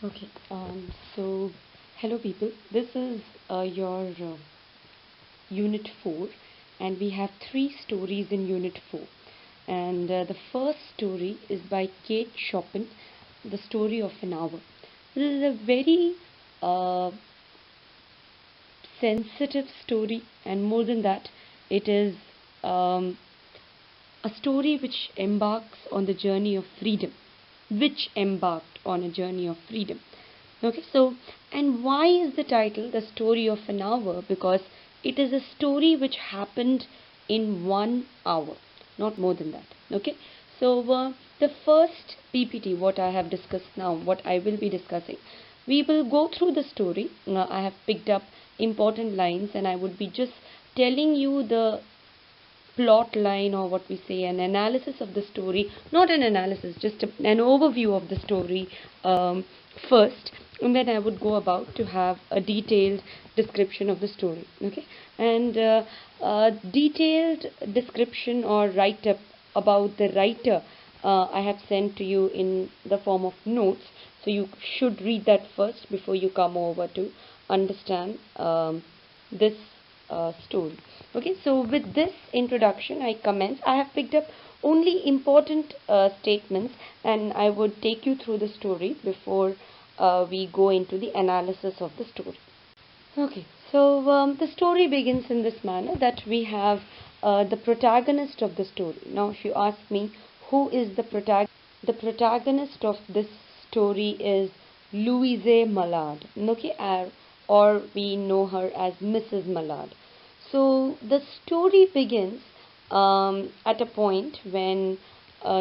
Okay, so hello people. This is your Unit 4, and we have three stories in Unit 4. And the first story is by Kate Chopin, The Story of an Hour. This is a very sensitive story, and more than that, it is um, a story which embarks on the journey of freedom, which embarked on a journey of freedom. Okay, so, and why is the title The Story of an Hour? Because it is a story which happened in 1 hour, not more than that. Okay, so the first PPT, what I have discussed now, what I will be discussing, we will go through the story. I have picked up important lines, and I would be just telling you the plot line, or what we say, an analysis of the story, not an analysis, just an overview of the story first, and then I would go about to have a detailed description of the story. Okay, and detailed description or write up about the writer I have sent to you in the form of notes, so you should read that first before you come over to understand this story. Okay, so with this introduction, I commence. I have picked up only important statements, and I would take you through the story before we go into the analysis of the story. Okay, so the story begins in this manner that we have the protagonist of the story. Now, if you ask me, who is the protagonist? The protagonist of this story is Louise Mallard. Okay, or we know her as Mrs. Mallard. So the story begins at a point when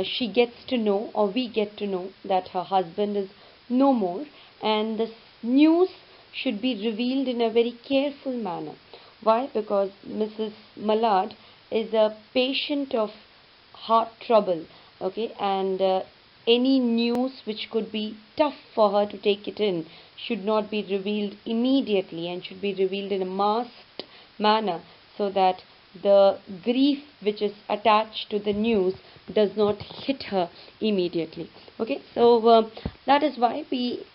she gets to know, or we get to know, that her husband is no more, and this news should be revealed in a very careful manner. Why? Because Mrs. Mallard is a patient of heart trouble, okay, and any news which could be tough for her to take it in should not be revealed immediately and should be revealed in a masked manner, so that the grief which is attached to the news does not hit her immediately. Okay, so that is why we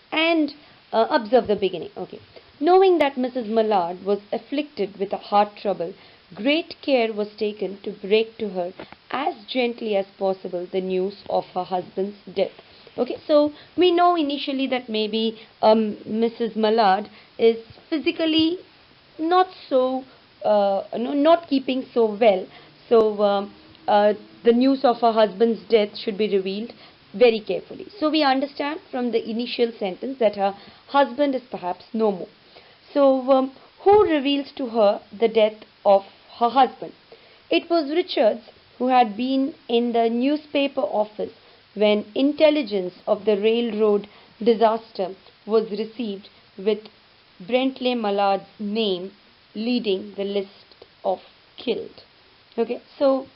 observe the beginning. Okay, knowing that Mrs. Mallard was afflicted with a heart trouble, great care was taken to break to her as gently as possible the news of her husband's death. Okay, so we know initially that maybe Mrs. Mallard is physically not so not keeping so well, so the news of her husband's death should be revealed very carefully. So we understand from the initial sentence that her husband is perhaps no more. So who reveals to her the death of her husband? It was Richards, who had been in the newspaper office when intelligence of the railroad disaster was received, with Brentley Mallard's name leading the list of killed. Okay, so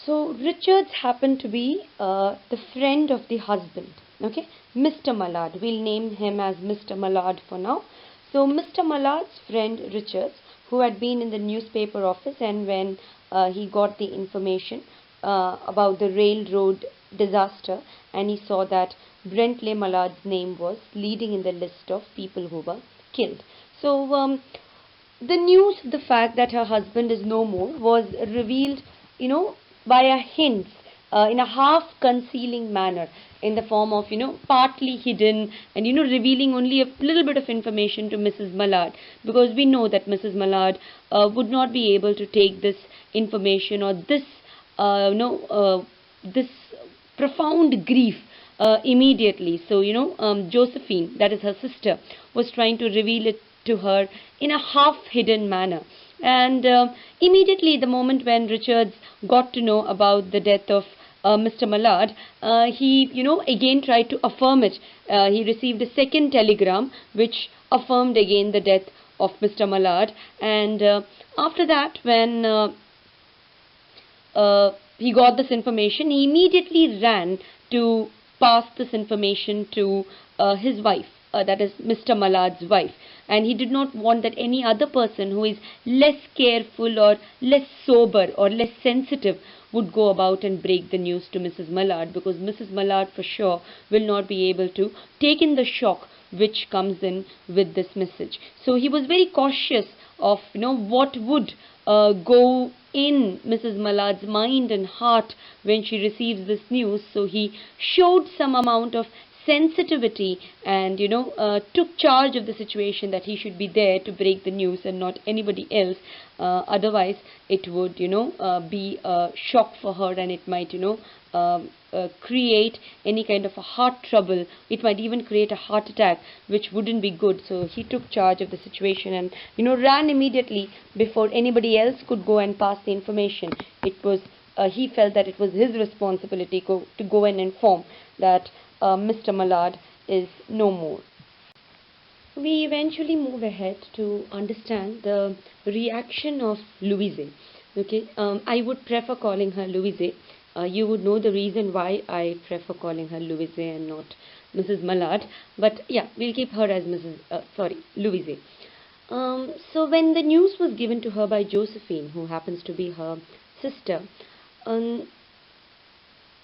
Richards happened to be the friend of the husband. Okay, Mr. Mallard. We'll name him as Mr. Mallard for now. So Mr. Mallard's friend Richards, who had been in the newspaper office, and when he got the information about the railroad disaster, and he saw that Brentley Mallard's name was leading in the list of people who were killed. So the news, the fact that her husband is no more, was revealed, via hints, in a half concealing manner, in the form of, partly hidden, and, revealing only a little bit of information to Mrs. Mallard, because we know that Mrs. Mallard would not be able to take this information, or this, this profound grief immediately. So, Josephine, that is her sister, was trying to reveal it to her in a half hidden manner. And immediately, the moment when Richards got to know about the death of Mr. Mallard, he, again tried to affirm it. He received a second telegram which affirmed again the death of Mr. Mallard. And after that, when he got this information, he immediately ran to pass this information to his wife, that is Mr. Mallard's wife, and he did not want that any other person who is less careful or less sober or less sensitive would go about and break the news to Mrs. Mallard, because Mrs. Mallard for sure will not be able to take in the shock which comes in with this message. So he was very cautious of what would go in Mrs. Mallard's mind and heart when she receives this news. So he showed some amount of sensitivity and took charge of the situation, that he should be there to break the news and not anybody else. Otherwise it would be a shock for her, and it might create any kind of a heart trouble. It might even create a heart attack, which wouldn't be good. So he took charge of the situation and ran immediately before anybody else could go and pass the information. It was he felt that it was his responsibility to go and inform that Mr. Mallard is no more. We eventually move ahead to understand the reaction of Louise. Okay, I would prefer calling her Louise. You would know the reason why I prefer calling her Louise and not Mrs. Mallard. But yeah, we'll keep her as Louise. So when the news was given to her by Josephine, who happens to be her sister,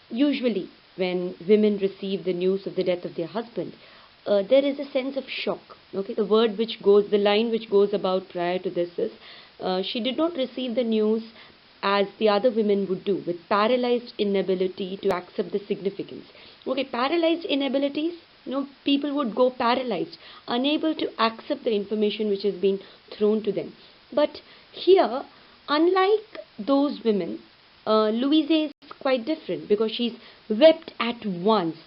usually when women receive the news of the death of their husband, there is a sense of shock. Okay, the line which goes about prior to this is, she did not receive the news as the other women would do, with paralyzed inability to accept the significance. Okay, paralyzed inabilities, people would go paralyzed, unable to accept the information which is being thrown to them. But here, unlike those women, Louise is quite different, because she's wept at once.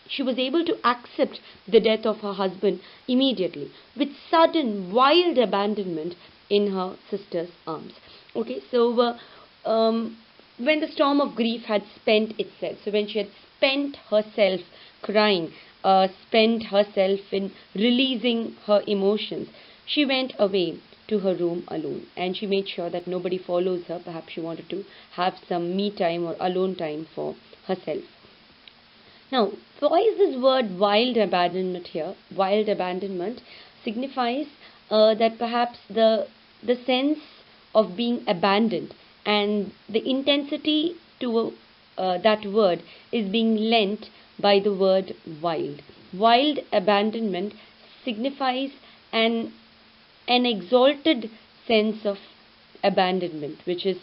She was able to accept the death of her husband immediately, with sudden, wild abandonment in her sister's arms. Okay, so when the storm of grief had spent itself, so when she had spent herself crying, spent herself in releasing her emotions, she went away to her room alone, and she made sure that nobody follows her. Perhaps she wanted to have some me time or alone time for herself. Now, why is this word wild abandonment here? Wild abandonment signifies that perhaps the sense of being abandoned and the intensity to that word is being lent by the word wild. Wild abandonment signifies an exalted sense of abandonment which is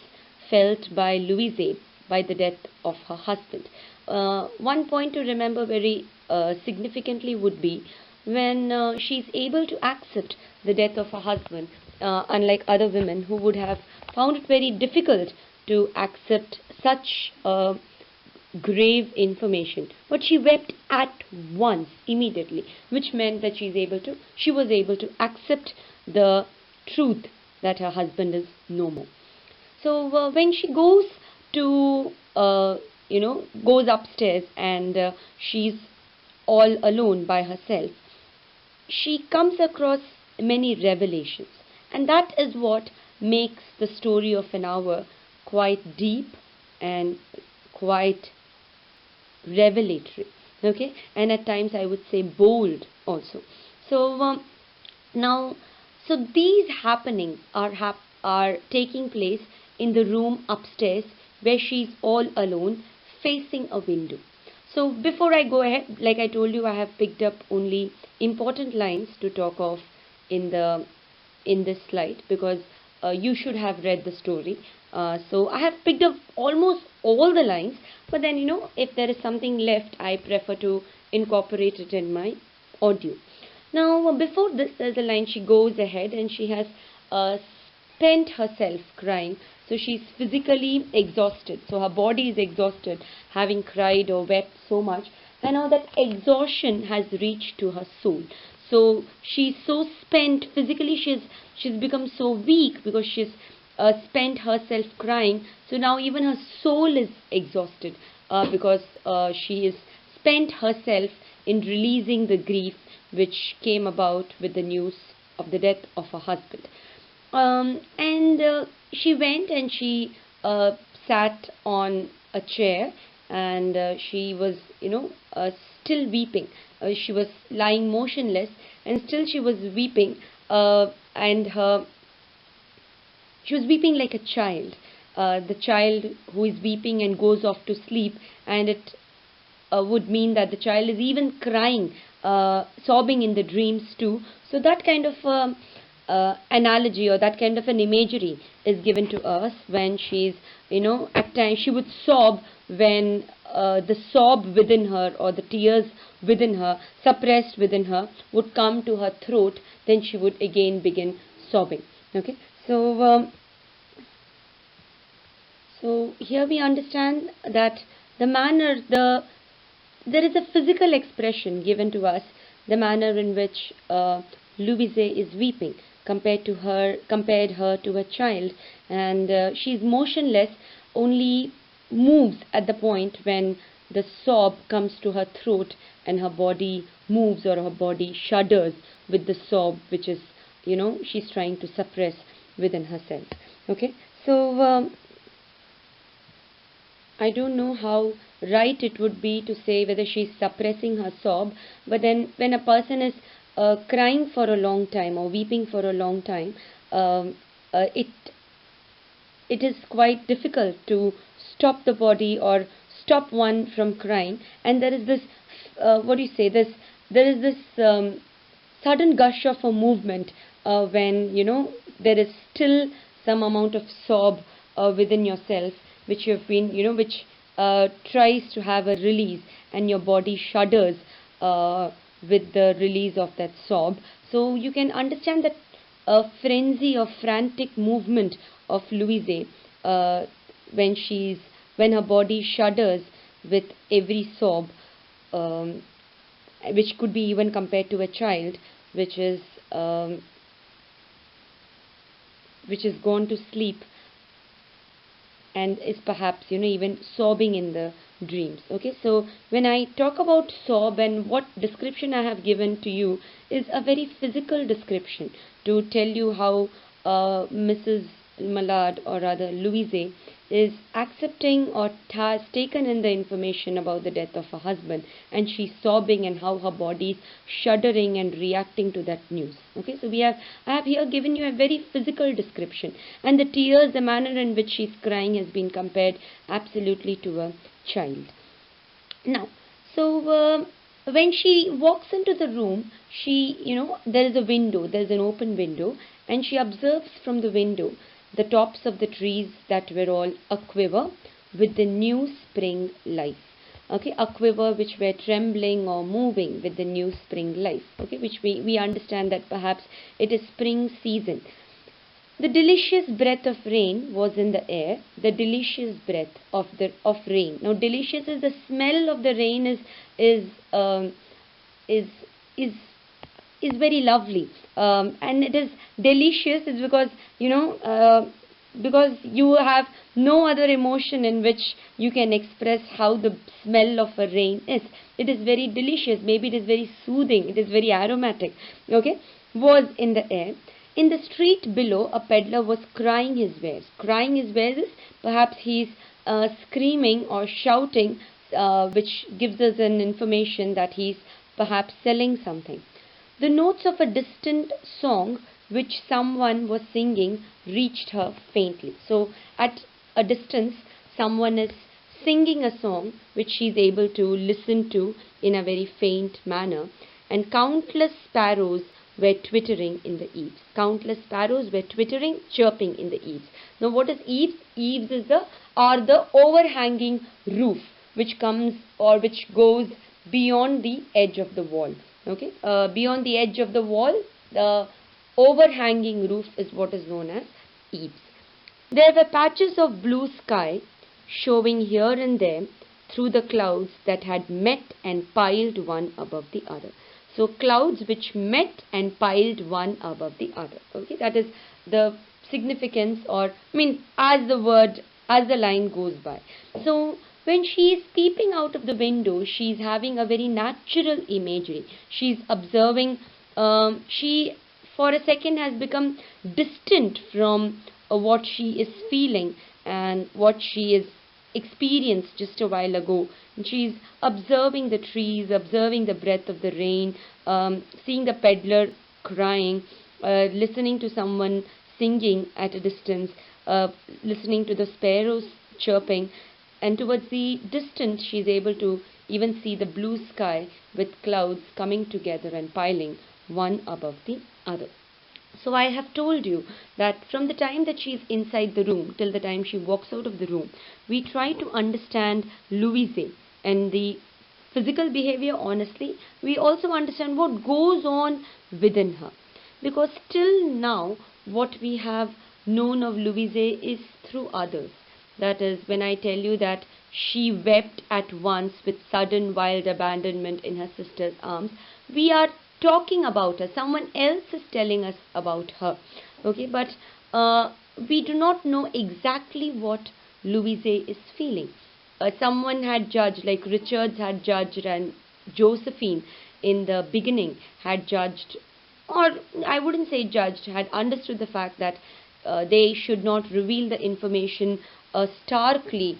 felt by Louise by the death of her husband. One point to remember very significantly would be when she's able to accept the death of her husband, unlike other women who would have found it very difficult to accept such grave information. But she wept at once, immediately, which meant that she was able to accept the truth that her husband is no more. So when she goes to goes upstairs and she's all alone by herself, she comes across many revelations, and that is what makes the story of An Hour quite deep and quite revelatory. Okay, and at times I would say bold also. So so these happenings are taking place in the room upstairs, where she's all alone facing a window. So before I go ahead, like I told you, I have picked up only important lines to talk of in this slide, because you should have read the story. So I have picked up almost all the lines, but then if there is something left, I prefer to incorporate it in my audio. Now before this, there's a line. She goes ahead and she has spent herself crying. So she's physically exhausted. So her body is exhausted, having cried or wept so much. And now that exhaustion has reached to her soul. So she's so spent physically. She's become so weak because she's spent herself crying. So now even her soul is exhausted because she is spent herself in releasing the grief which came about with the news of the death of her husband. And she went and she sat on a chair, and she was still weeping. She was lying motionless, and still she was weeping, and she was weeping like a child. the child who is weeping and goes off to sleep, and it would mean that the child is even crying, sobbing in the dreams too. So that kind of analogy, or that kind of an imagery is given to us when she's, at times she would sob when the sob within her, or the tears within her, suppressed within her, would come to her throat. Then she would again begin sobbing. Okay, so here we understand that the manner, there is a physical expression given to us, the manner in which Louise is weeping, compared her to a child, and she is motionless, only moves at the point when the sob comes to her throat, and her body moves, or her body shudders with the sob, which is, she's trying to suppress within herself. Okay, so I don't know how right it would be to say whether she's suppressing her sob, but then when a person is crying for a long time, or weeping for a long time, it is quite difficult to stop the body, or stop one from crying. And there is this, there is this sudden gush of a movement when there is still some amount of sob within yourself, which you have been, which tries to have a release, and your body shudders with the release of that sob. So you can understand that a frenzy or frantic movement of Louise when her body shudders with every sob, which could be even compared to a child which is gone to sleep and is perhaps even sobbing in the dreams. Okay, so when I talk about sob, and what description I have given to you is a very physical description to tell you how Mrs. Mallard, or rather Louise, is accepting or has taken in the information about the death of her husband, and she's sobbing, and how her body is shuddering and reacting to that news. Okay, so I have here given you a very physical description, and the tears, the manner in which she's crying, has been compared absolutely to a child. Now, so when she walks into the room, there is a window, there is an open window, and she observes from the window the tops of the trees that were all aquiver with the new spring life. Okay, aquiver which were trembling or moving with the new spring life. Okay, which we understand that perhaps it is spring season. The delicious breath of rain was in the air. The delicious breath of rain. Now, delicious is the smell of the rain is very lovely, and it is delicious is because because you have no other emotion in which you can express how the smell of a rain is. It is very delicious. Maybe it is very soothing. It is very aromatic. Okay, was in the air. In the street below, a peddler was crying his wares. Crying his wares is perhaps he's screaming or shouting, which gives us an information that he's perhaps selling something. The notes of a distant song which someone was singing reached her faintly. So at a distance, someone is singing a song which she is able to listen to in a very faint manner, and countless sparrows were twittering in the eaves. Countless sparrows were twittering, chirping in the eaves. Now, what is eaves? Eaves is the overhanging roof which comes or which goes beyond the edge of the wall. Okay, beyond the edge of the wall, the overhanging roof is what is known as eaves. There were patches of blue sky showing here and there through the clouds that had met and piled one above the other. So clouds which met and piled one above the other. Okay, that is the significance, or as the line goes by. So when she is peeping out of the window, she is having a very natural imagery. She is observing. She for a second has become distant from what she is feeling and what she is experienced just a while ago. And she is observing the trees, observing the breath of the rain, seeing the peddler crying, listening to someone singing at a distance, uh, listening to the sparrows chirping, and towards the distance she is able to even see the blue sky with clouds coming together and piling one above the other. So I have told you that from the time that she is inside the room till the time she walks out of the room, we try to understand Louise and the physical behavior honestly. We also understand what goes on within her. Because till now, what we have known of Louise is through others. That is, when I tell you that she wept at once with sudden wild abandonment in her sister's arms, we are talking about her. Someone else is telling us about her. Okay, but we do not know exactly what Louise is feeling. Someone had judged, like Richards had judged, and Josephine in the beginning had judged, or I wouldn't say judged, had understood the fact that they should not reveal the information starkly,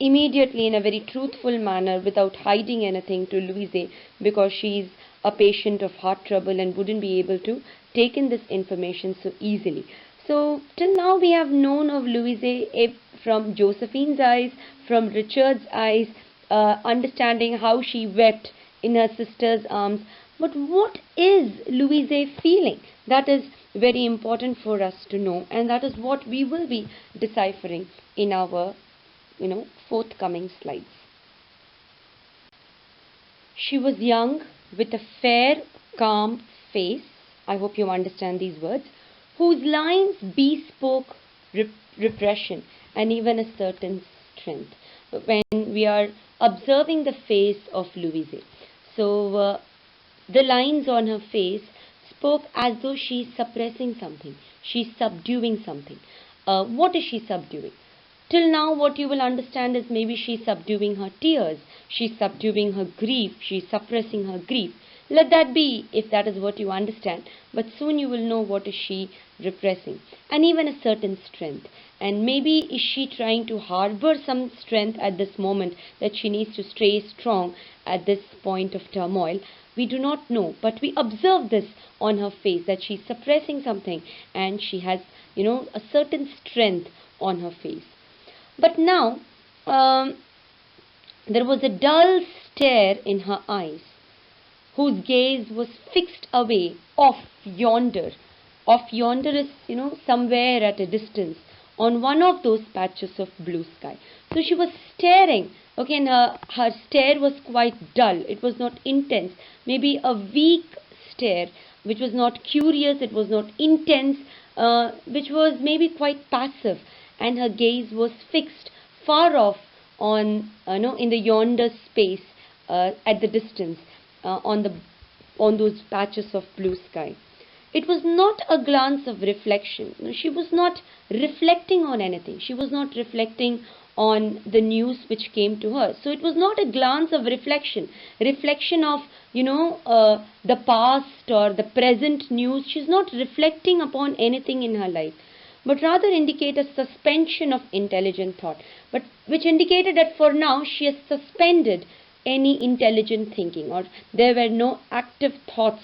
immediately in a very truthful manner without hiding anything to Louise, because she's a patient of heart trouble and wouldn't be able to take in this information so easily. So till now we have known of Louise from Josephine's eyes, from Richard's eyes, understanding how she wept in her sister's arms. But what is Louise feeling? That is very important for us to know, and that is what we will be deciphering in our, forthcoming slides. She was young, with a fair, calm face. I hope you understand these words, whose lines bespoke repression and even a certain strength. When we are observing the face of Louise, so the lines on her face spoke as though she is suppressing something, she's subduing something. What is she subduing? Till now, what you will understand is maybe she's subduing her tears, she's subduing her grief, she's suppressing her grief. Let that be, if that is what you understand, but soon you will know what is she repressing, and even a certain strength. And maybe is she trying to harbor some strength at this moment, that she needs to stay strong at this point of turmoil. We do not know, but we observe this on her face, that she's suppressing something and she has, a certain strength on her face. But now, there was a dull stare in her eyes, whose gaze was fixed away off yonder. Off yonder is, somewhere at a distance, on one of those patches of blue sky. So she was staring, okay, and her stare was quite dull. It was not intense. Maybe a weak stare, which was not curious, it was not intense, which was maybe quite passive. And her gaze was fixed far off on, in the yonder space, at the distance, on those patches of blue sky. It was not a glance of reflection. She was not reflecting on anything. She was not reflecting on the news which came to her. So it was not a glance of reflection of, the past or the present news. She's not reflecting upon anything in her life, but rather indicate a suspension of intelligent thought, but which indicated that for now she has suspended any intelligent thinking, or there were no active thoughts.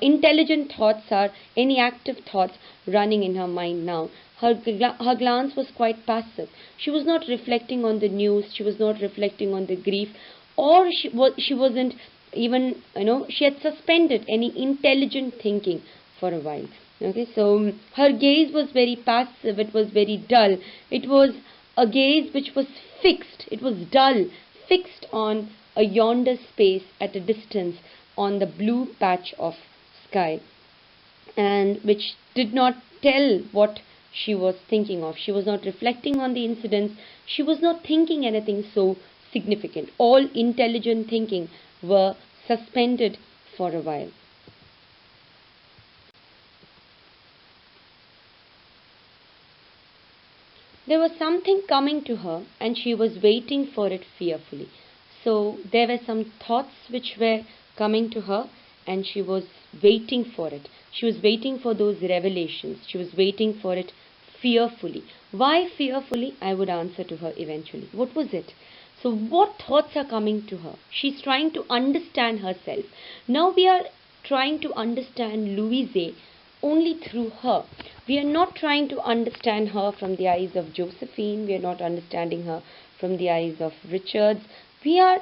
Intelligent thoughts are any active thoughts running in her mind now. Her glance was quite passive. She was not reflecting on the news. She was not reflecting on the grief, or she wasn't even, she had suspended any intelligent thinking for a while. Okay, so her gaze was very passive. It was very dull. It was a gaze which was fixed. It was dull, fixed on a yonder space at a distance, on the blue patch of sky, and which did not tell what she was thinking of. She was not reflecting on the incidents. She was not thinking anything so significant. All intelligent thinking were suspended for a while. There was something coming to her, and she was waiting for it fearfully. So there were some thoughts which were coming to her, and she was waiting for it. She was waiting for those revelations. She was waiting for it fearfully. Why fearfully? I would answer to her eventually. What was it? So what thoughts are coming to her? She's trying to understand herself. Now we are trying to understand Louise only through her. We are not trying to understand her from the eyes of Josephine. We are not understanding her from the eyes of Richards. We are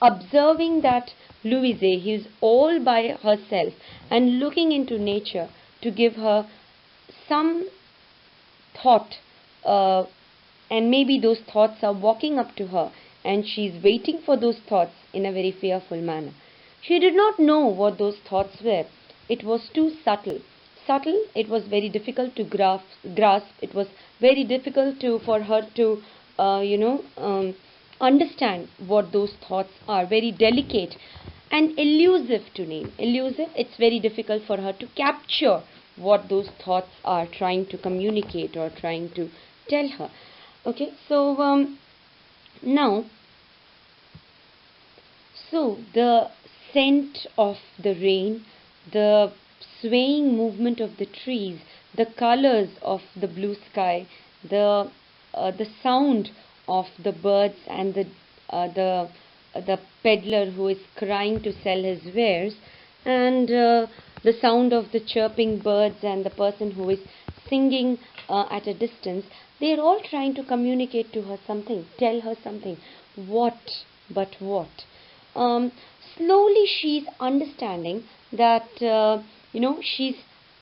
observing that Louise is all by herself and looking into nature to give her some thought, uh, and maybe those thoughts are walking up to her and she's waiting for those thoughts in a very fearful manner. She did not know what those thoughts were. It was too subtle. Subtle, it was very difficult to grasp. It was very difficult for her to, understand what those thoughts are. Very delicate and elusive to name. Elusive, it's very difficult for her to capture what those thoughts are trying to communicate or trying to tell her. Okay, so now, so the scent of the rain, the swaying movement of the trees, the colors of the blue sky, the sound of the birds and the peddler who is crying to sell his wares, and the sound of the chirping birds and the person who is singing at a distance, they are all trying to communicate to her something, tell her something. What? But what? Um, Slowly she's understanding that, she's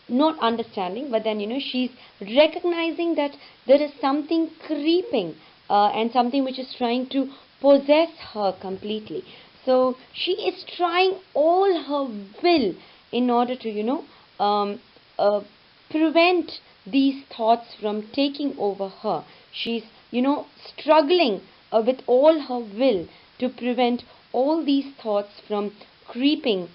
not understanding, but then, she's recognizing that there is something creeping and something which is trying to possess her completely. So she is trying all her will in order to, uh, prevent these thoughts from taking over her. She's, struggling with all her will to prevent all these thoughts from creeping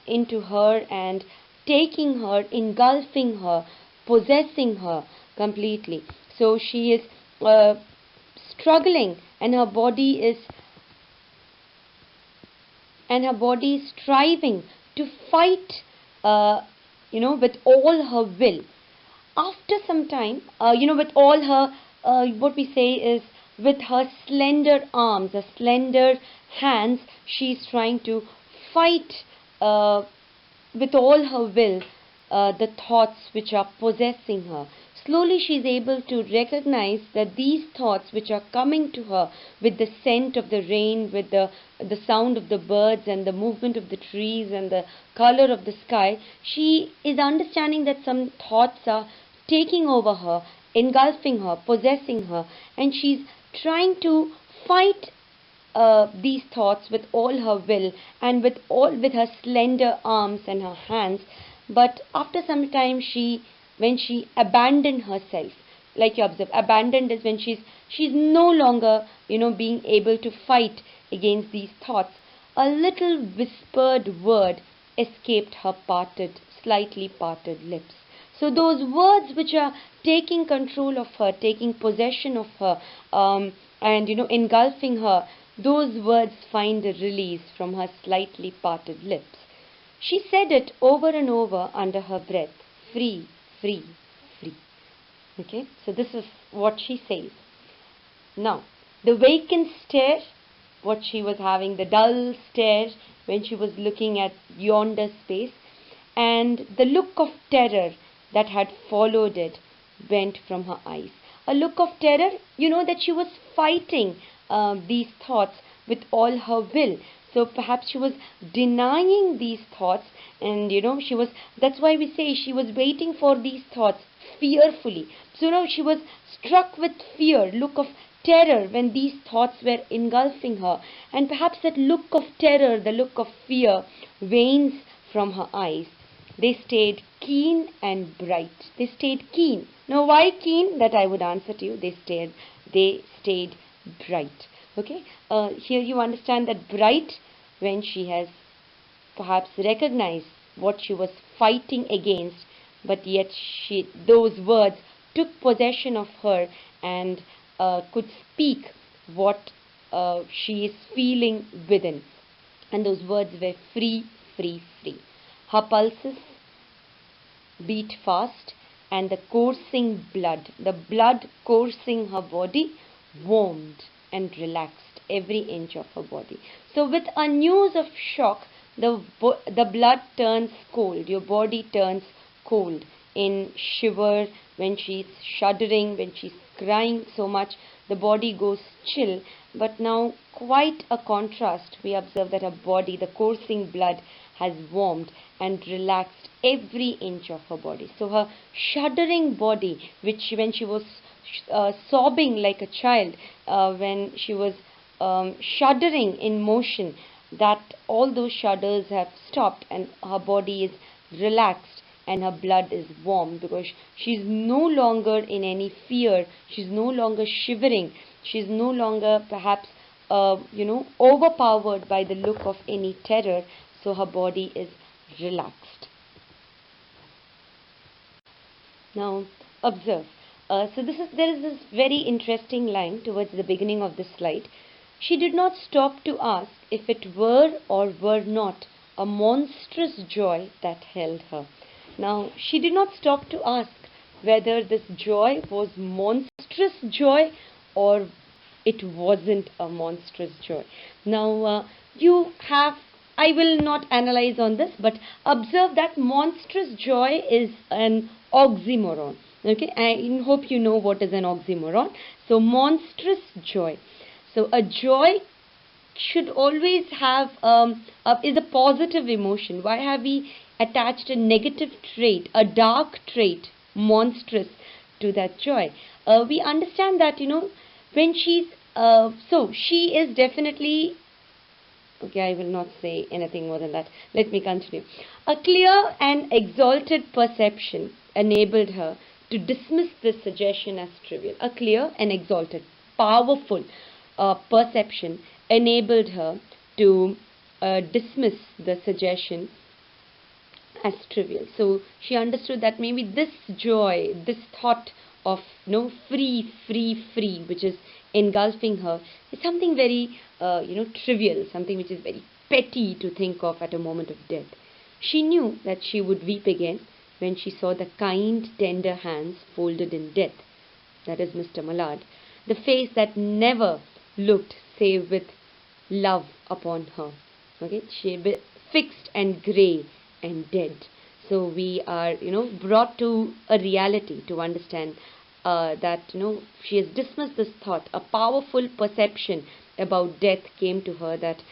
into her and taking her, engulfing her, possessing her completely. So she is struggling, and her body is striving to fight, with all her will. After some time, with all her, what we say is, with her slender arms, her slender hands, she is trying to fight with all her will the thoughts which are possessing her. Slowly she is able to recognize that these thoughts which are coming to her with the scent of the rain, with the sound of the birds and the movement of the trees and the color of the sky, she is understanding that some thoughts are taking over her, engulfing her, possessing her, and she's trying to fight these thoughts with all her will and with her slender arms and her hands. But after some time, when she abandoned herself, like you observe, abandoned is when she's no longer being able to fight against these thoughts. A little whispered word escaped her slightly parted lips. So those words which are taking control of her, taking possession of her, and engulfing her, those words find a release from her slightly parted lips. She said it over and over under her breath, free, free, free. Okay, so this is what she says. Now, the vacant stare, what she was having, the dull stare when she was looking at yonder space, and the look of terror that had followed it went from her eyes. A look of terror, that she was fighting these thoughts with all her will. So perhaps she was denying these thoughts, and that's why we say she was waiting for these thoughts fearfully. So now she was struck with fear, look of terror when these thoughts were engulfing her, and perhaps that look of terror, the look of fear, wanes from her eyes. They stayed keen and bright. They stayed keen. Now, why keen? That I would answer to you. They stayed bright. Okay. Here you understand that bright, when she has perhaps recognized what she was fighting against, but yet those words took possession of her and could speak what she is feeling within. And those words were free, free, free. Her pulses beat fast, and the blood coursing her body, warmed and relaxed every inch of her body. So with a news of shock, the blood turns cold, your body turns cold, in shiver, when she's shuddering, when she's crying so much, the body goes chill. But now, quite a contrast, we observe that her body, the coursing blood, has warmed and relaxed every inch of her body. So her shuddering body, which when she was sobbing like a child, when she was shuddering in motion, that all those shudders have stopped and her body is relaxed and her blood is warm, because she's no longer in any fear, she's no longer shivering, she's no longer perhaps overpowered by the look of any terror, so her body is relaxed. Now observe. There is this very interesting line towards the beginning of this slide. She did not stop to ask if it were or were not a monstrous joy that held her. Now, she did not stop to ask whether this joy was monstrous joy or it wasn't a monstrous joy. Now, I will not analyze on this, but observe that monstrous joy is an oxymoron. Okay, I hope you know what is an oxymoron. So, monstrous joy. So, a joy should always have is a positive emotion. Why have we attached a negative trait, a dark trait, monstrous, to that joy? We understand that when she's so she is definitely. Okay, I will not say anything more than that. Let me continue. A clear and exalted perception enabled her to dismiss this suggestion as trivial. A clear and exalted, powerful perception enabled her to dismiss the suggestion as trivial. So she understood that maybe this joy, this thought of free, which is engulfing her, is something very trivial, something which is very petty to think of at a moment of death. She knew that she would weep again when she saw the kind, tender hands folded in death. That is Mr. Mallard. The face that never looked save with love upon her. Okay, she fixed and grey and dead. So we are, brought to a reality to understand that, she has dismissed this thought. A powerful perception about death came to her that,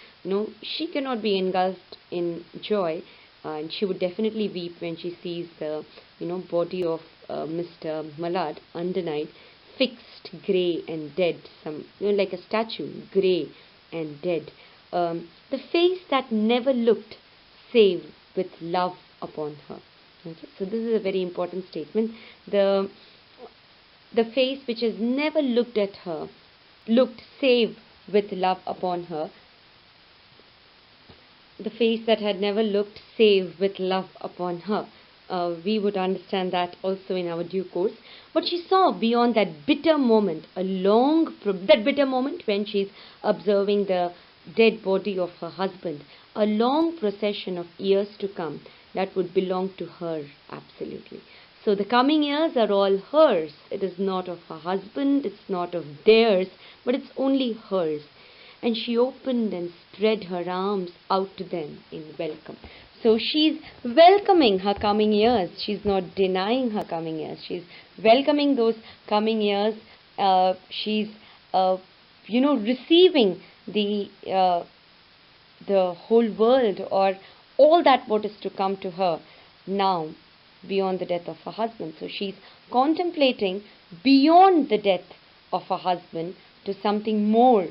she cannot be engulfed in joy, and she would definitely weep when she sees the, body of Mr. Mallard underneath, fixed, grey and dead, like a statue, grey and dead. The face that never looked save with love upon her. Okay? So this is a very important statement. The face which has never looked at her, looked save with love upon her. The face that had never looked save with love upon her. We would understand that also in our due course. But she saw beyond that bitter moment, that bitter moment when she's observing the dead body of her husband, a long procession of years to come that would belong to her absolutely. So the coming years are all hers. It is not of her husband, it's not of theirs, but it's only hers. And she opened and spread her arms out to them in welcome. So she's welcoming her coming years. She's not denying her coming years. She's welcoming those coming years. She's receiving the whole world, or all that what is to come to her now beyond the death of her husband. So she's contemplating beyond the death of her husband to something more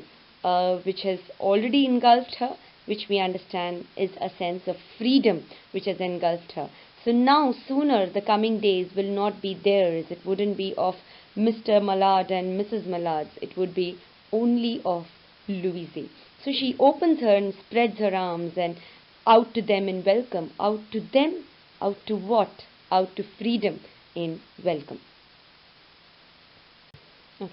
which has already engulfed her, which we understand is a sense of freedom which has engulfed her. So now, sooner, the coming days will not be theirs. It wouldn't be of Mr. Mallard and Mrs. Mallard's. It would be only of Louise. So she opens her and spreads her arms and out to them in welcome. Out to them? Out to what? Out to freedom in welcome. Okay.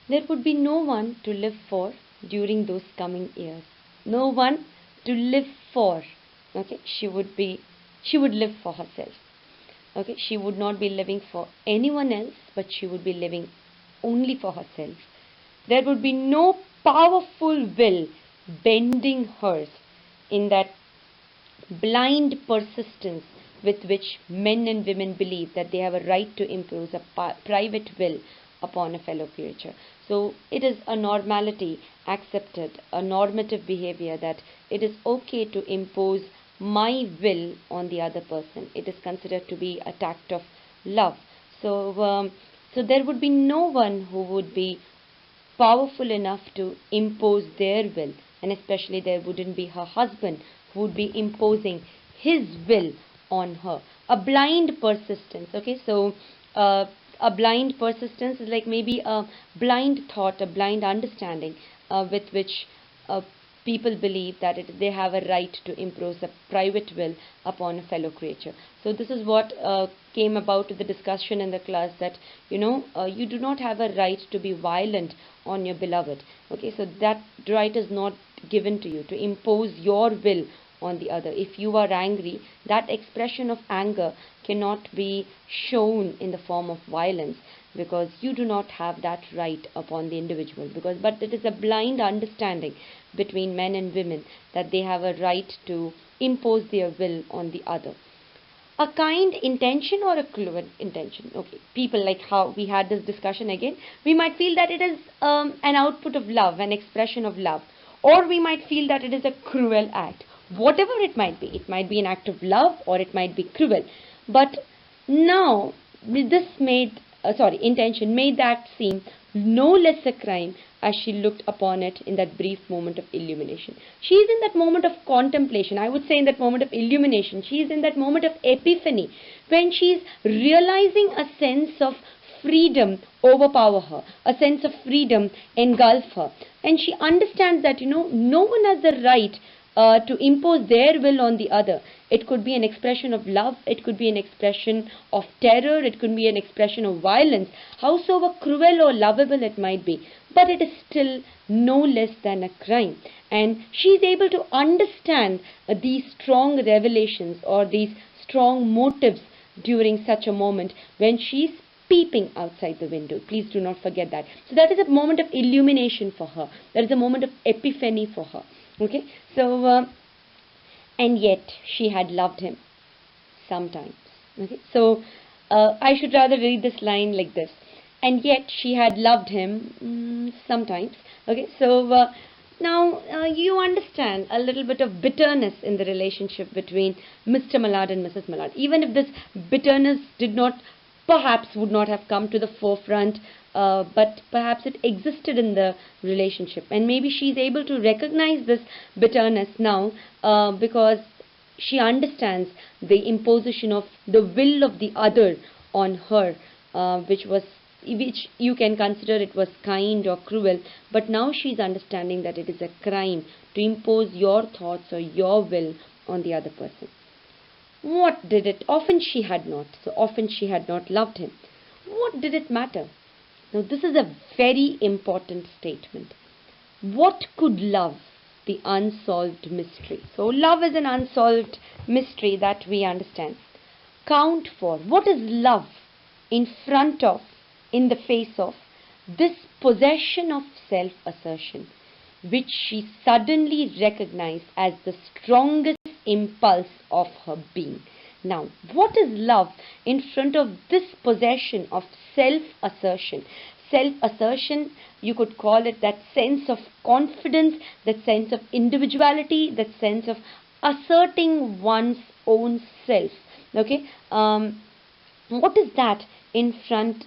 There would be no one to live for during those coming years. No one to live for. Okay. She would live for herself. Okay. She would not be living for anyone else, but she would be living only for herself. There would be no powerful will bending hers in that blind persistence with which men and women believe that they have a right to impose a private will upon a fellow creature. So it is a normality accepted, a normative behavior, that it is okay to impose my will on the other person. It is considered to be an act of love. So there would be no one who would be powerful enough to impose their will, and especially there wouldn't be her husband who would be imposing his will on her. A blind persistence, okay, so a blind persistence is like maybe a blind thought, a blind understanding with which people believe that they have a right to impose a private will upon a fellow creature. So this is what came about to the discussion in the class, that you do not have a right to be violent on your beloved. Okay, so that right is not given to you to impose your will on the other. If you are angry, that expression of anger cannot be shown in the form of violence, because you do not have that right upon the individual. But it is a blind understanding between men and women that they have a right to impose their will on the other. A kind intention or a cruel intention. Okay, people, like how we had this discussion again, we might feel that it is an output of love, an expression of love, or we might feel that it is a cruel act. Whatever it might be an act of love or it might be cruel. But now this intention made the act seem no less a crime as she looked upon it in that brief moment of illumination. She is in that moment of contemplation. I would say in that moment of illumination. She is in that moment of epiphany, when she is realizing a sense of freedom overpower her, a sense of freedom engulf her. And she understands that, no one has the right to impose their will on the other. It could be an expression of love, it could be an expression of terror, it could be an expression of violence, howsoever cruel or lovable it might be, but it is still no less than a crime. And she is able to understand these strong revelations or these strong motives during such a moment when she is peeping outside the window. Please do not forget that. So that is a moment of illumination for her. That is a moment of epiphany for her. Okay, so and yet she had loved him sometimes. Okay, so I should rather read this line like this: and yet she had loved him sometimes. Okay, so now you understand a little bit of bitterness in the relationship between Mr. Mallard and Mrs. Mallard. Even if this bitterness would not have come to the forefront, but perhaps it existed in the relationship, and maybe she is able to recognize this bitterness now because she understands the imposition of the will of the other on her, which you can consider it was kind or cruel, but now she is understanding that it is a crime to impose your thoughts or your will on the other person. What did it? Often she had not loved him. What did it matter? Now this is a very important statement. What could love? The unsolved mystery. So love is an unsolved mystery that we understand. Count for. What is love in front of, in the face of this possession of self-assertion, which she suddenly recognized as the strongest impulse of her being. Now, what is love in front of this possession of self-assertion? Self-assertion, you could call it that sense of confidence, that sense of individuality, that sense of asserting one's own self. Okay, what is that in front,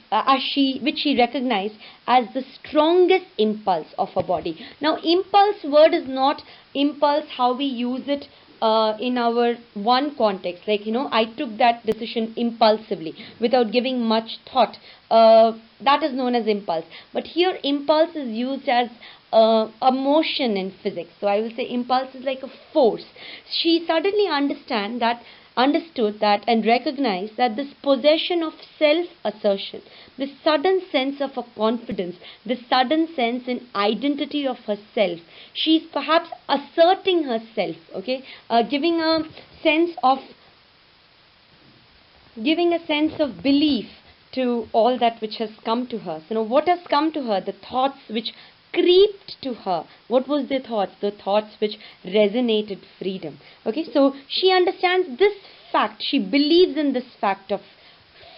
which she recognized as the strongest impulse of her body? Now, impulse word is not impulse how we use it in our one context, like I took that decision impulsively without giving much thought. That is known as impulse. But here impulse is used as a motion in physics. So I will say impulse is like a force. She suddenly understood that and recognized that this possession of self-assertion, this sudden sense of a confidence, this sudden sense in identity of herself, she is perhaps asserting herself, okay, giving a sense of belief to all that which has come to her. So now what has come to her? The thoughts which creeped to her. What was the thoughts? The thoughts which resonated freedom. Okay, so she understands this fact, she believes in this fact of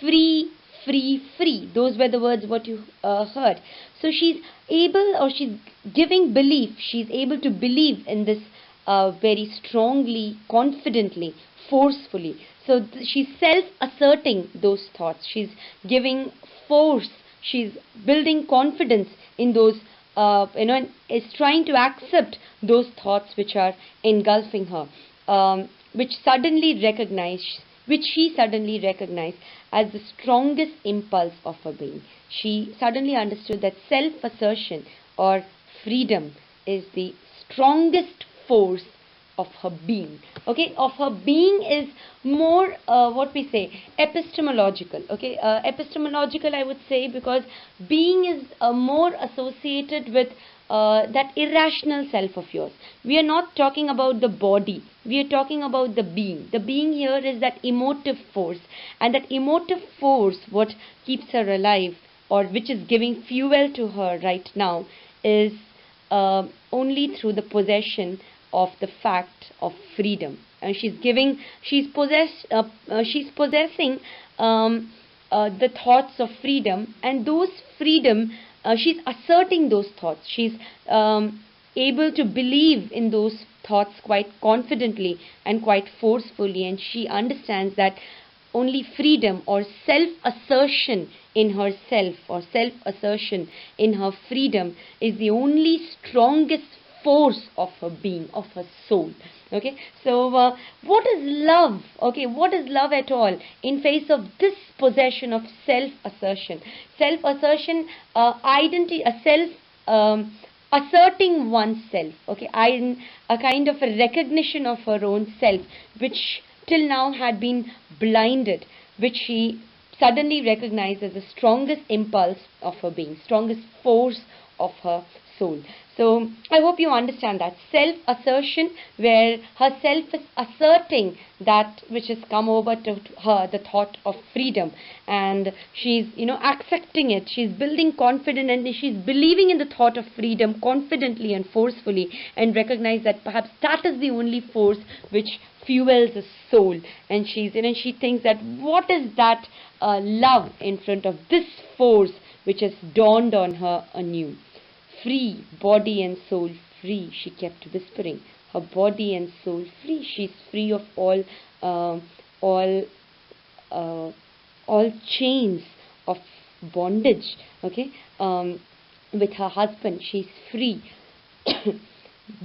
free, free, free. Those were the words what you heard. So she's able, or she's giving belief, she's able to believe in this very strongly, confidently, forcefully. So she's self-asserting those thoughts. She's giving force. She's building confidence in those, and is trying to accept those thoughts which are engulfing her, which she suddenly recognized as the strongest impulse of her being. She suddenly understood that self-assertion or freedom is the strongest force of her being. Okay, of her being is more what we say, epistemological. Okay, epistemological I would say, because being is more associated with that irrational self of yours. We are not talking about the body, we are talking about the being. The being here is that emotive force, and that emotive force, what keeps her alive, or which is giving fuel to her right now, is only through the possession of the fact of freedom. And she's possessing the thoughts of freedom, and those freedom, she's asserting those thoughts. She's able to believe in those thoughts quite confidently and quite forcefully, and she understands that only freedom or self-assertion in herself, or self-assertion in her freedom, is the only strongest force of her being, of her soul. Okay, so what is love? Okay, what is love at all in face of this possession of self-assertion? Self-assertion, identity, asserting oneself. Okay, a kind of a recognition of her own self, which till now had been blinded, which she suddenly recognized as the strongest impulse of her being, strongest force of her soul. So I hope you understand that self-assertion, where herself is asserting that which has come over to her, the thought of freedom, and she's accepting it. She's building confidence, and she's believing in the thought of freedom confidently and forcefully, and recognize that perhaps that is the only force which fuels a soul. And she thinks that what is that love in front of this force which has dawned on her anew. Free, body and soul free, she kept whispering. Her body and soul free. She's free of all chains of bondage. Okay, with her husband, she's free.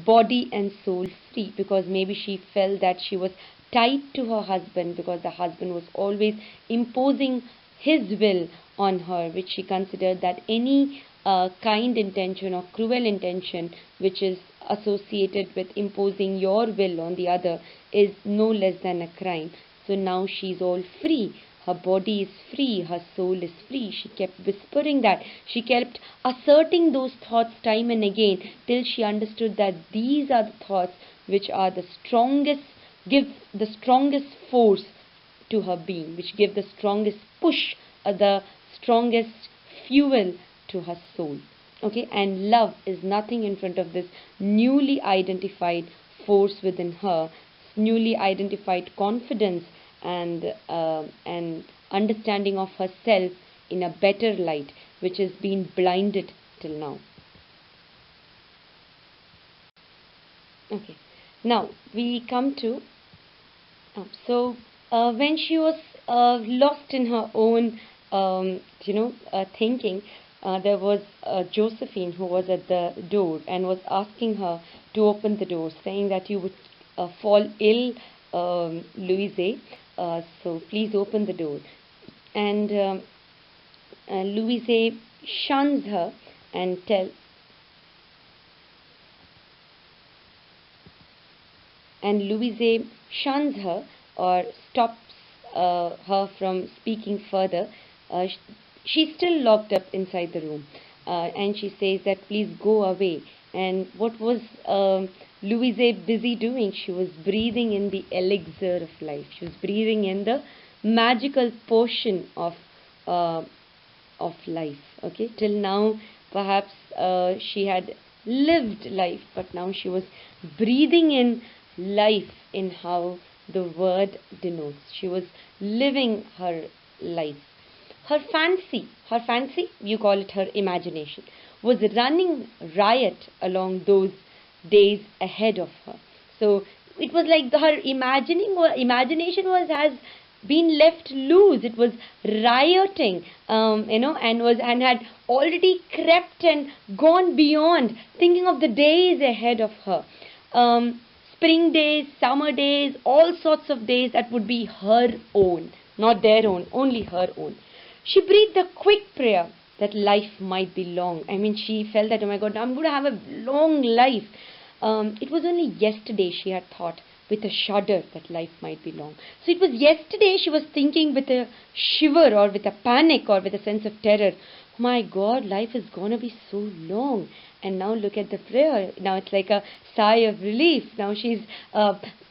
Body and soul free, because maybe she felt that she was tied to her husband, because the husband was always imposing his will on her, which she considered that any kind intention or cruel intention which is associated with imposing your will on the other is no less than a crime. So now she's all free. Her body is free, her soul is free. She kept whispering that. She kept asserting those thoughts time and again, till she understood that these are the thoughts which are the strongest, give the strongest force to her being, which give the strongest push, the strongest fuel to her soul. Okay, and love is nothing in front of this newly identified force within her, newly identified confidence and understanding of herself in a better light, which has been blinded till now. Okay, now we come to when she was lost in her own thinking, there was Josephine who was at the door and was asking her to open the door, saying that you would fall ill, Louise, so please open the door. And Louise shuns her and Louise shuns her, or stops her from speaking further. She's still locked up inside the room, and she says that please go away. And what was Louise busy doing? She was breathing in the elixir of life. She was breathing in the magical portion of life. Okay, till now perhaps she had lived life, but now she was breathing in life, in how the word denotes. She was living her life. Her fancy, you call it her imagination, was running riot along those days ahead of her. So it was like her imagination was has been left loose. It was rioting, and had already crept and gone beyond, thinking of the days ahead of her. Spring days, summer days, all sorts of days that would be her own, not their own, only her own. She breathed a quick prayer that life might be long. I mean, she felt that, oh my God, I'm going to have a long life. It was only yesterday she had thought with a shudder that life might be long. So it was yesterday she was thinking with a shiver or with a panic or with a sense of terror. My God, life is going to be so long. And now look at the prayer. Now it's like a sigh of relief. Now she's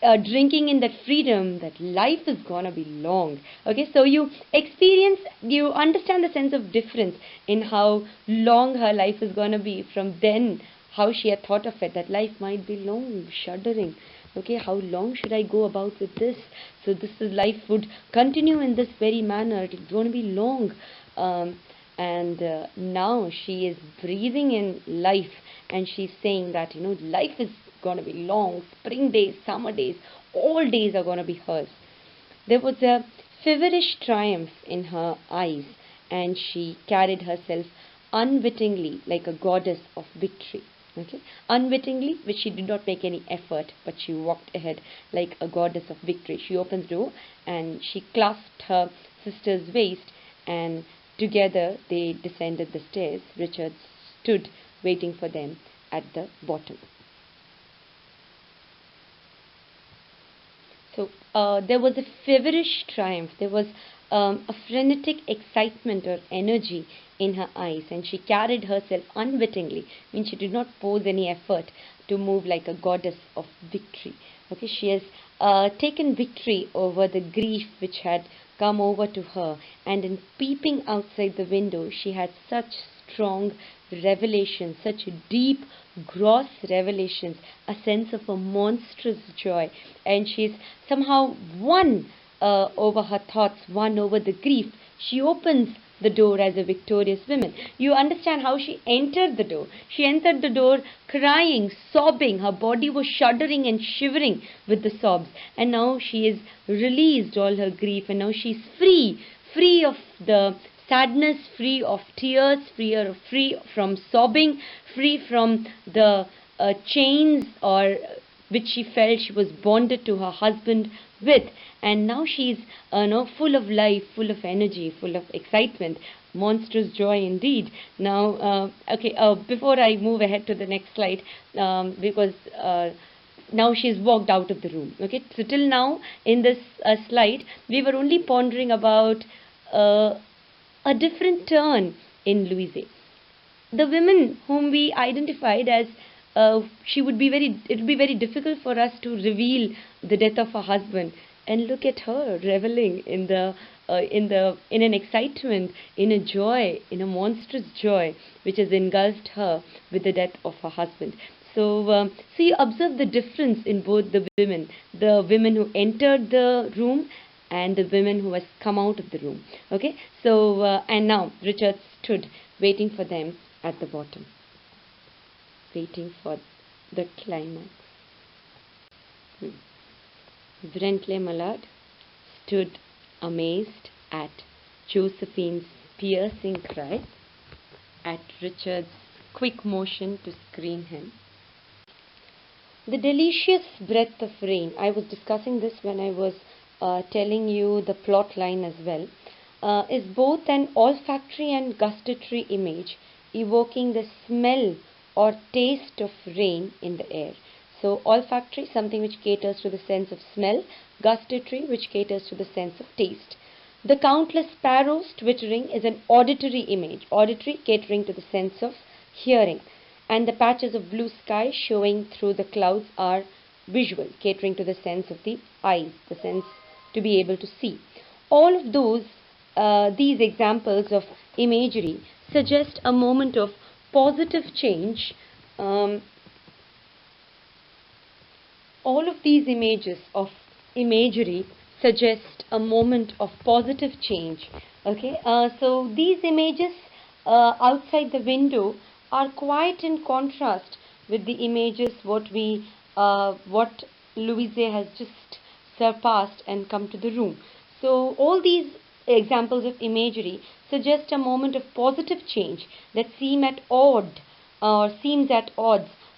drinking in that freedom that life is going to be long. Okay, so you understand the sense of difference in how long her life is going to be from then, how she had thought of it, that life might be long, shuddering. Okay, how long should I go about with this? So this is life would continue in this very manner. It's going to be long. And now she is breathing in life, and she's saying that, life is going to be long. Spring days, summer days, all days are going to be hers. There was a feverish triumph in her eyes, and she carried herself unwittingly like a goddess of victory. Okay, unwittingly, which she did not make any effort, but she walked ahead like a goddess of victory. She opened the door and she clasped her sister's waist, and together they descended the stairs. Richard stood waiting for them at the bottom. So there was a feverish triumph. There was a frenetic excitement or energy in her eyes, and she carried herself unwittingly. I mean, she did not pose any effort to move like a goddess of victory. Okay, she has taken victory over the grief which had come over to her, and in peeping outside the window, she had such strong revelations, such deep, gross revelations, a sense of a monstrous joy, and she's somehow won over her thoughts, won over the grief. She opens the door as a victorious woman. You understand how she entered the door. She entered the door crying, sobbing. Her body was shuddering and shivering with the sobs. And now she has released all her grief, and now she's free, free of the sadness, free of tears, free from sobbing, free from the chains or which she felt she was bonded to her husband with. And now she's full of life, full of energy, full of excitement. Monstrous joy indeed. Now, before I move ahead to the next slide, because now she's walked out of the room. Okay, so till now in this slide, we were only pondering about a different turn in Louise. The women whom we identified as it would be very difficult for us to reveal the death of her husband, and look at her reveling in an excitement, in a joy, in a monstrous joy which has engulfed her with the death of her husband. So you observe the difference in both the women who entered the room and the women who has come out of the room. Okay, so and now Richard stood waiting for them at the bottom, waiting for the climax. Brentley Mallard stood amazed at Josephine's piercing cry, at Richard's quick motion to screen him. The delicious breath of rain. I was discussing this when I was telling you the plot line as well. Is both an olfactory and gustatory image, evoking the smell or taste of rain in the air. So olfactory, something which caters to the sense of smell; gustatory, which caters to the sense of taste. The countless sparrows twittering is an auditory image, auditory catering to the sense of hearing. And the patches of blue sky showing through the clouds are visual, catering to the sense of the eyes, the sense to be able to see. All of these examples of imagery suggest a moment of positive change. All of these images of imagery suggest a moment of positive change. Okay, so these images outside the window are quite in contrast with the images what Louise has just surpassed and come to the room. So all these examples of imagery suggest a moment of positive change that seems at odds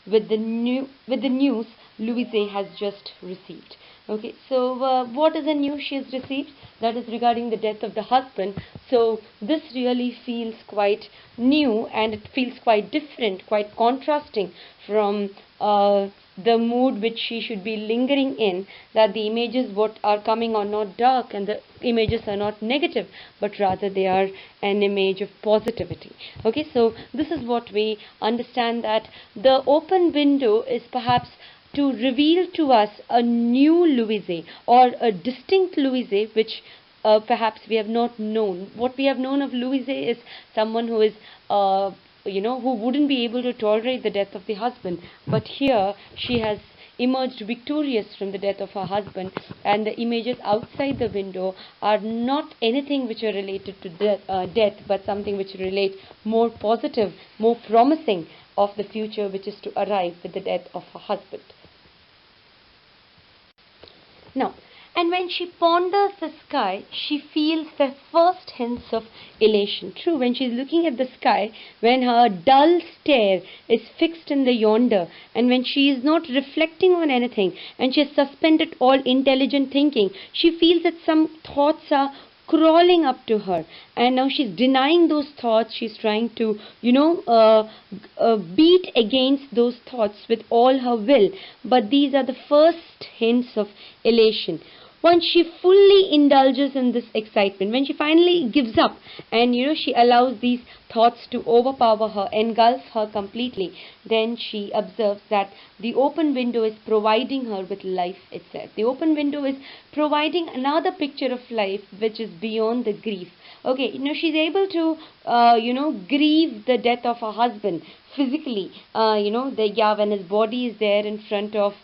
with the news Louise has just received. Okay, so what is the news she has received? That is regarding the death of the husband. So this really feels quite new, and it feels quite different, quite contrasting from the mood which she should be lingering in, that the images what are coming are not dark and the images are not negative, but rather they are an image of positivity. Okay, so this is what we understand, that the open window is perhaps to reveal to us a new Louise, or a distinct Louise, which perhaps we have not known. What we have known of Louise is someone who is who wouldn't be able to tolerate the death of the husband. But here she has emerged victorious from the death of her husband, and the images outside the window are not anything which are related to death, but something which relate more positive, more promising of the future which is to arrive with the death of her husband. Now, and when she ponders the sky, she feels the first hints of elation. True, when she is looking at the sky, when her dull stare is fixed in the yonder, and when she is not reflecting on anything, and she has suspended all intelligent thinking, she feels that some thoughts are crawling up to her, and now she's denying those thoughts. She's trying to beat against those thoughts with all her will, but these are the first hints of elation. Once she fully indulges in this excitement, when she finally gives up and she allows these thoughts to overpower her, engulf her completely, then she observes that the open window is providing her with life itself. The open window is providing another picture of life which is beyond the grief. Okay, she's able to grieve the death of her husband physically. When his body is there in front of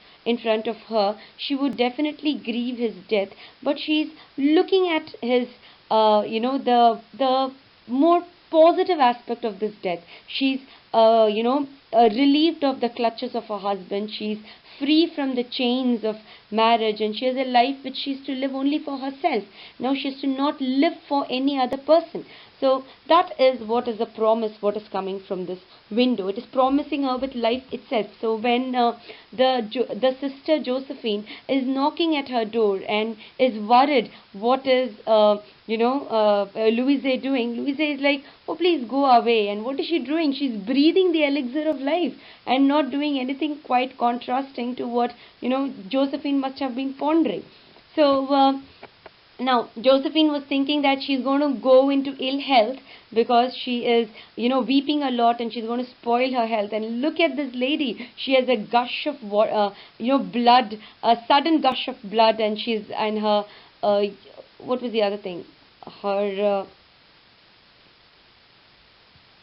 her, she would definitely grieve his death, but she's looking at his the more positive aspect of this death. She's relieved of the clutches of her husband. She's free from the chains of marriage, and she has a life which she's to live only for herself. Now she's to not live for any other person. So that is what is the promise, what is coming from this window. It is promising her with life itself. So when the sister Josephine is knocking at her door and is worried, what is Louise doing? Louise is like, oh, please go away. And what is she doing? She's breathing the elixir of life and not doing anything quite contrasting to what Josephine must have been pondering. So now, Josephine was thinking that she's going to go into ill health because she is, weeping a lot, and she's going to spoil her health. And look at this lady. She has a gush of, blood, a sudden gush of blood, and her, what was the other thing? Her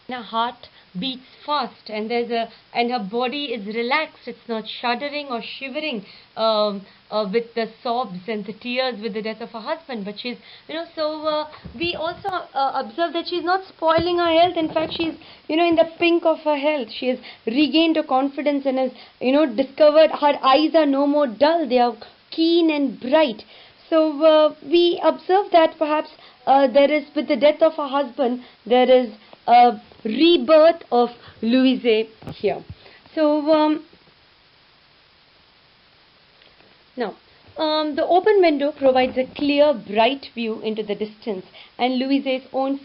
heart beats fast, and her body is relaxed. It's not shuddering or shivering with the sobs and the tears with the death of her husband. But she's, we also observe that she's not spoiling her health. In fact, she's, in the pink of her health. She has regained her confidence and has, discovered her eyes are no more dull. They are keen and bright. So we observe that perhaps there is, with the death of her husband, there is a rebirth of Louise here. So now the open window provides a clear, bright view into the distance and Louise's own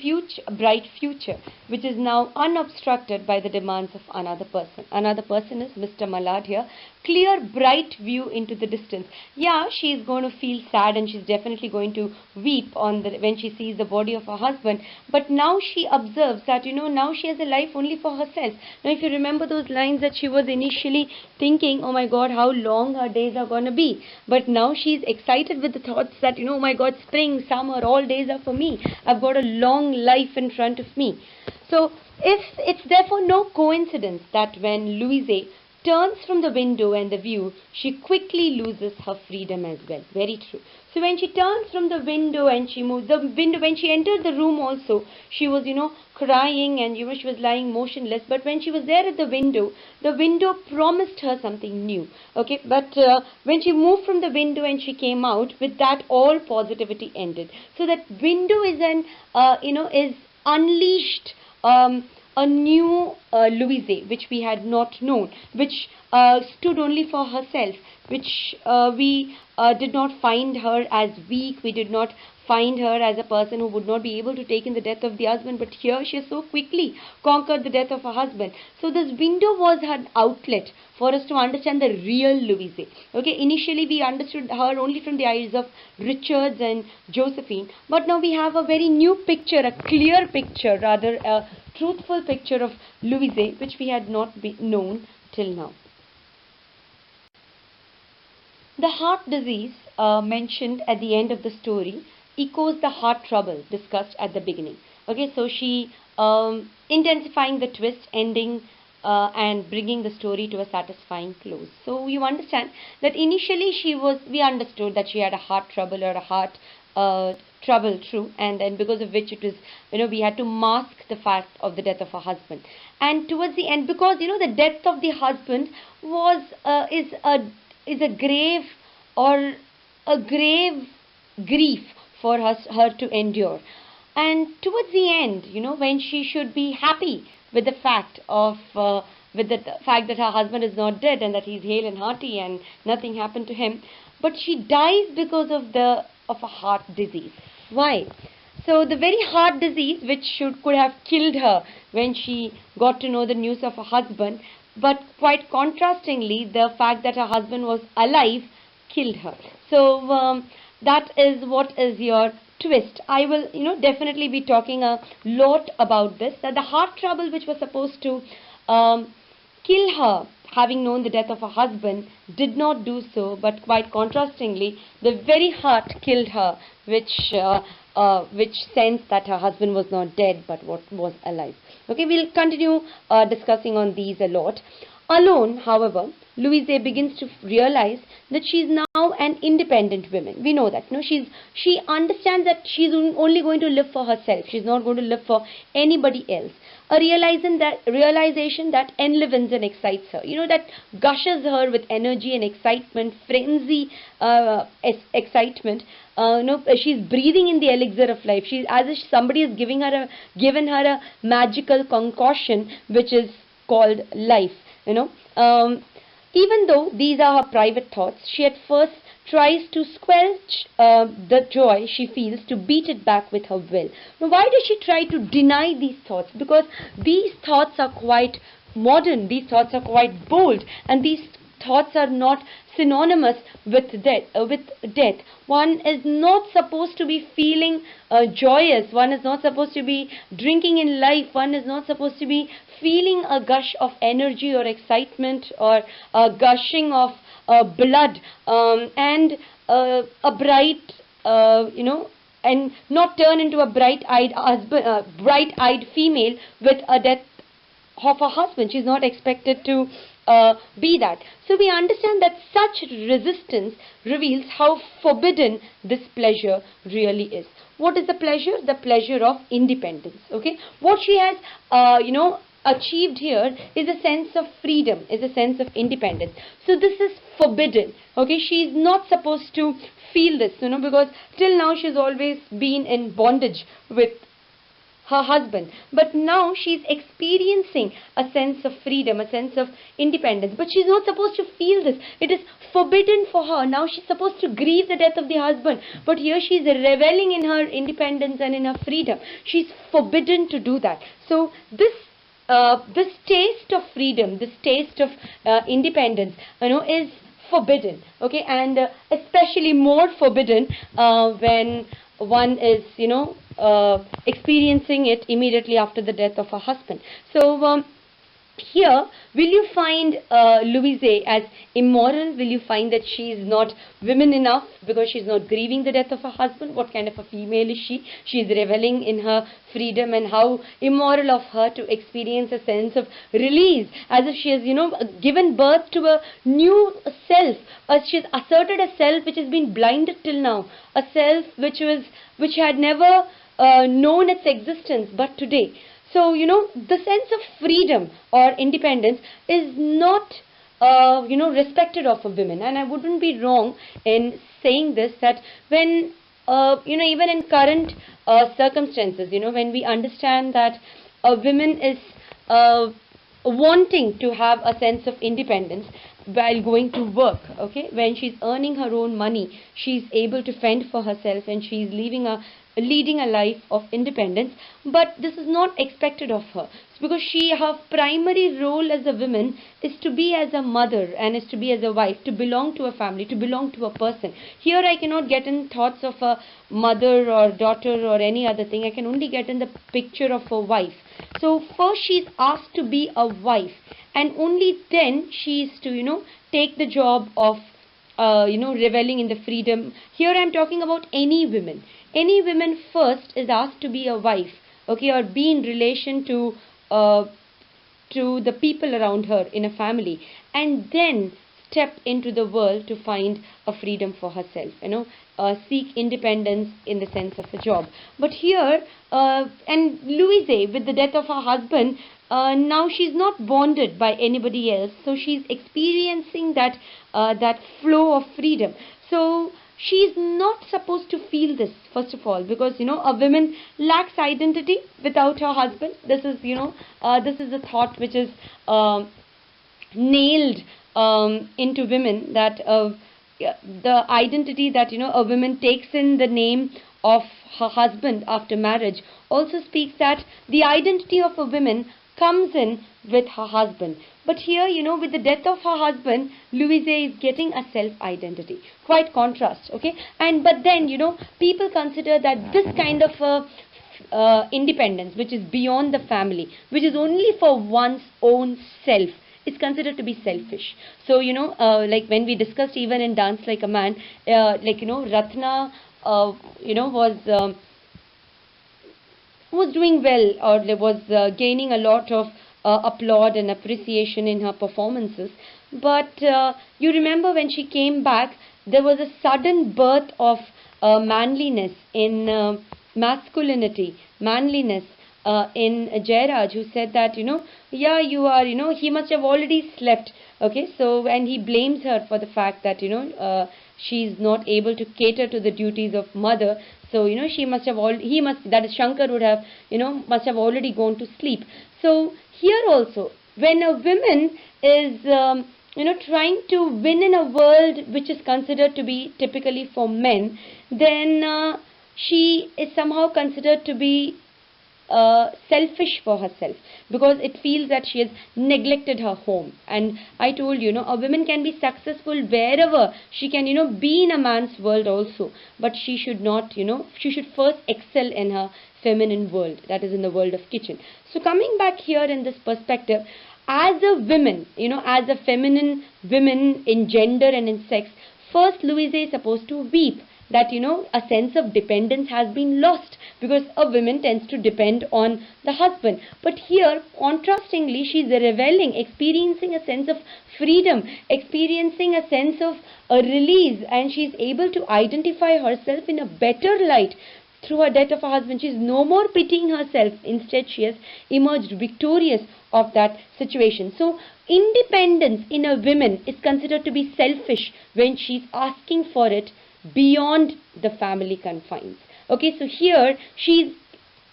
bright future, which is now unobstructed by the demands of another person. Another person is Mr. Mallard here. Clear, bright view into the distance. Yeah, she is going to feel sad, and she's definitely going to weep when she sees the body of her husband. But now she observes that, now she has a life only for herself. Now, if you remember those lines that she was initially thinking, oh my God, how long her days are going to be. But now she's excited with the thoughts that, oh my God, spring, summer, all days are for me. I've got a long life in front of me. So, it's therefore no coincidence that when Louise turns from the window and the view, she quickly loses her freedom as well. Very true. So when she turns from the window and she moves the window, when she entered the room also, she was, crying, and, she was lying motionless. But when she was there at the window promised her something new. Okay, but when she moved from the window and she came out, with that all positivity ended. So that window is is unleashed a new Louise, which we had not known, which stood only for herself, which we did not find her as weak, we did not find her as a person who would not be able to take in the death of the husband, but here she so quickly conquered the death of her husband. So this window was her outlet for us to understand the real Louise. Okay, initially we understood her only from the eyes of Richards and Josephine, but now we have a very new picture, a clear picture, rather a truthful picture of Louise, which we had not known till now. The heart disease mentioned at the end of the story echoes the heart trouble discussed at the beginning. Okay, so she intensifying the twist, ending and bringing the story to a satisfying close. So you understand that initially we understood that she had a heart trouble or a heart trouble, true, and then because of which it was, we had to mask the fact of the death of her husband. And towards the end, because the death of the husband was is a grave or a grave grief for her to endure. And towards the end, when she should be happy with the fact of that her husband is not dead and that he's hale and hearty and nothing happened to him, but she dies because of a heart disease. Why? So the very heart disease which could have killed her when she got to know the news of her husband, but quite contrastingly, the fact that her husband was alive killed her. So that is what is your twist. I will, definitely be talking a lot about this, that the heart trouble which was supposed to kill her, having known the death of her husband, did not do so, but quite contrastingly, the very heart killed her, which sensed that her husband was not dead, but was alive. Okay, we'll continue discussing on these a lot. Alone, however, Louise begins to realize that she is now an independent woman. We know that. No, she understands that she's only going to live for herself. She's not going to live for anybody else. A realization that enlivens and excites her. That gushes her with energy and excitement, frenzy, excitement. She's breathing in the elixir of life. She's as if somebody has given her a magical concoction, which is called life. Even though these are her private thoughts, she at first tries to squelch the joy she feels, to beat it back with her will. Now, why does she try to deny these thoughts? Because these thoughts are quite modern, these thoughts are quite bold, and these thoughts are not synonymous with death. One is not supposed to be feeling joyous. One is not supposed to be drinking in life. One is not supposed to be feeling a gush of energy or excitement or a gushing of blood and a bright, and not turn into a bright-eyed female with a death of her husband. She's not expected to be that. So we understand that such resistance reveals how forbidden this pleasure really is. What is the pleasure? The pleasure of independence. Okay, what she has, achieved here is a sense of freedom, is a sense of independence. So this is forbidden. Okay, she is not supposed to feel this, because till now she's always been in bondage with her husband, but now she's experiencing a sense of freedom, a sense of independence, but she's not supposed to feel this. It is forbidden for her. Now she's supposed to grieve the death of the husband, but here she's reveling in her independence and in her freedom. She's forbidden to do that. So this taste of freedom, this taste of independence, is forbidden. Okay, and especially more forbidden when one is, experiencing it immediately after the death of her husband. So Here, will you find Louise as immoral? Will you find that she is not woman enough because she is not grieving the death of her husband? What kind of a female is she? She is reveling in her freedom, and how immoral of her to experience a sense of release, as if she has, given birth to a new self. She has asserted a self which has been blinded till now, a self which had never known its existence, but today. So, the sense of freedom or independence is not, respected of a women. And I wouldn't be wrong in saying this, that when, even in current circumstances, when we understand that a woman is wanting to have a sense of independence while going to work, okay, when she's earning her own money, she's able to fend for herself, and she's leading a life of independence. But this is not expected of her, because her primary role as a woman is to be as a mother, and is to be as a wife, to belong to a family, to belong to a person. Here I cannot get in thoughts of a mother or daughter or any other thing. I can only get in the picture of a wife. So first she's asked to be a wife, and only then she is to take the job of reveling in the freedom. Here I'm talking about any women. Any woman first is asked to be a wife, okay, or be in relation to the people around her in a family, and then step into the world to find a freedom for herself, seek independence in the sense of a job. But here, and Louise, with the death of her husband, now she's not bonded by anybody else, so she's experiencing that flow of freedom. So she's not supposed to feel this, first of all, because a woman lacks identity without her husband. This is a thought which is nailed into women, that the identity that a woman takes in the name of her husband after marriage also speaks that the identity of a woman comes in with her husband. But here, with the death of her husband, Louise is getting a self-identity. Quite contrast, okay? But then, people consider that this kind of independence, which is beyond the family, which is only for one's own self, is considered to be selfish. So, like when we discussed even in Dance Like a Man, Ratna, was doing well, or was gaining a lot of applaud and appreciation in her performances. But you remember when she came back, there was a sudden birth of manliness in masculinity, manliness in Jairaj, who said that, yeah, you are, he must have already slept. Okay, so, and he blames her for the fact that, she's not able to cater to the duties of mother. So, she must have that is Shankar would have, must have already gone to sleep. So, here also, when a woman is, trying to win in a world which is considered to be typically for men, then she is somehow considered to be selfish for herself, because it feels that she has neglected her home. And I told you, a woman can be successful wherever she can, be in a man's world also, but she should not, she should first excel in her feminine world, that is in the world of kitchen. So coming back here in this perspective, as a woman, as a feminine woman in gender and in sex, first Louise is supposed to weep that, a sense of dependence has been lost, because a woman tends to depend on the husband. But here, contrastingly, she's reveling, experiencing a sense of freedom, experiencing a sense of a release, and she's able to identify herself in a better light through her death of her husband. She's no more pitying herself. Instead, she has emerged victorious of that situation. So, independence in a woman is considered to be selfish when she's asking for it beyond the family confines. Okay, so here she's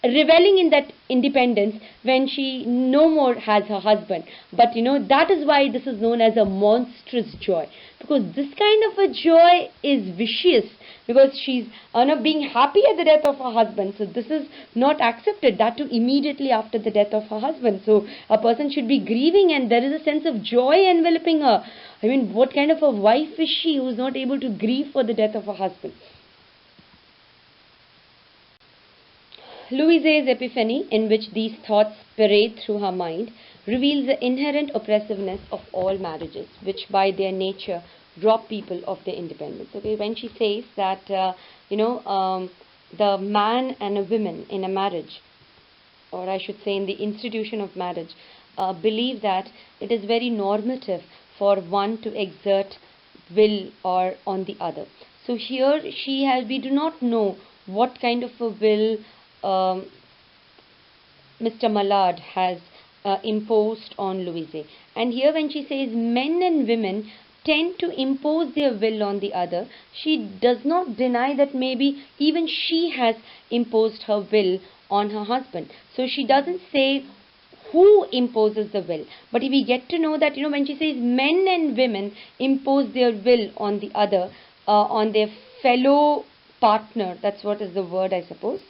reveling in that independence when she no more has her husband. But that is why this is known as a monstrous joy, because this kind of a joy is vicious, because she's not being happy at the death of her husband. So this is not accepted, that too immediately after the death of her husband. So a person should be grieving, and there is a sense of joy enveloping her. I mean, what kind of a wife is she who is not able to grieve for the death of her husband? Louise's epiphany, in which these thoughts parade through her mind, reveals the inherent oppressiveness of all marriages, which by their nature rob people of their independence. Okay, when she says that, the man and a woman in a marriage, or I should say in the institution of marriage, believe that it is very normative for one to exert will or on the other. So here we do not know what kind of a will Mr. Mallard has imposed on Louise. And here when she says men and women tend to impose their will on the other, she does not deny that maybe even she has imposed her will on her husband. So she doesn't say who imposes the will. But if we get to know that, when she says men and women impose their will on the other, on their fellow partner, that's what is the word, I suppose,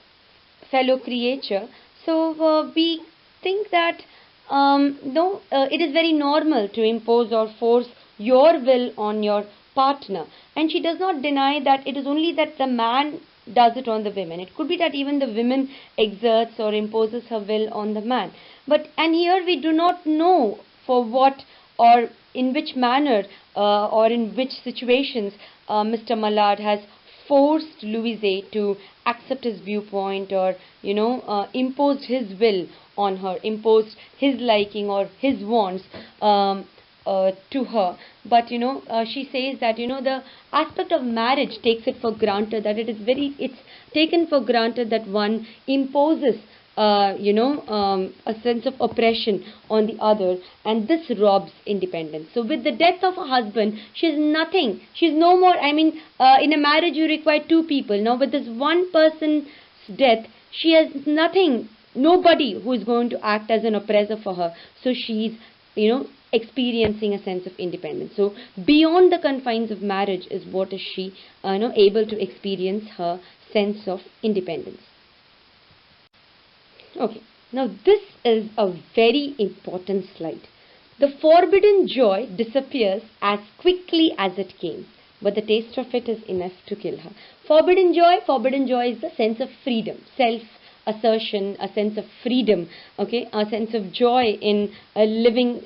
fellow creature. So we think that no, it is very normal to impose or force your will on your partner. And she does not deny that it is only that the man does it on the women. It could be that even the woman exerts or imposes her will on the man. And here we do not know for what or in which manner or in which situations Mr. Mallard has forced Louise to accept his viewpoint or imposed his will on her, imposed his liking or his wants to her. But she says that the aspect of marriage takes it for granted that it's taken for granted that one imposes a sense of oppression on the other, and this robs independence. So with the death of her husband, she's nothing. She's no more. In a marriage you require two people. Now with this one person's death, she has nothing, nobody who is going to act as an oppressor for her. So she's experiencing a sense of independence. So beyond the confines of marriage is what is she able to experience her sense of independence. Okay, now this is a very important slide. The forbidden joy disappears as quickly as it came, but the taste of it is enough to kill her. Forbidden joy is the sense of freedom, self-assertion, a sense of freedom, okay, a sense of joy in living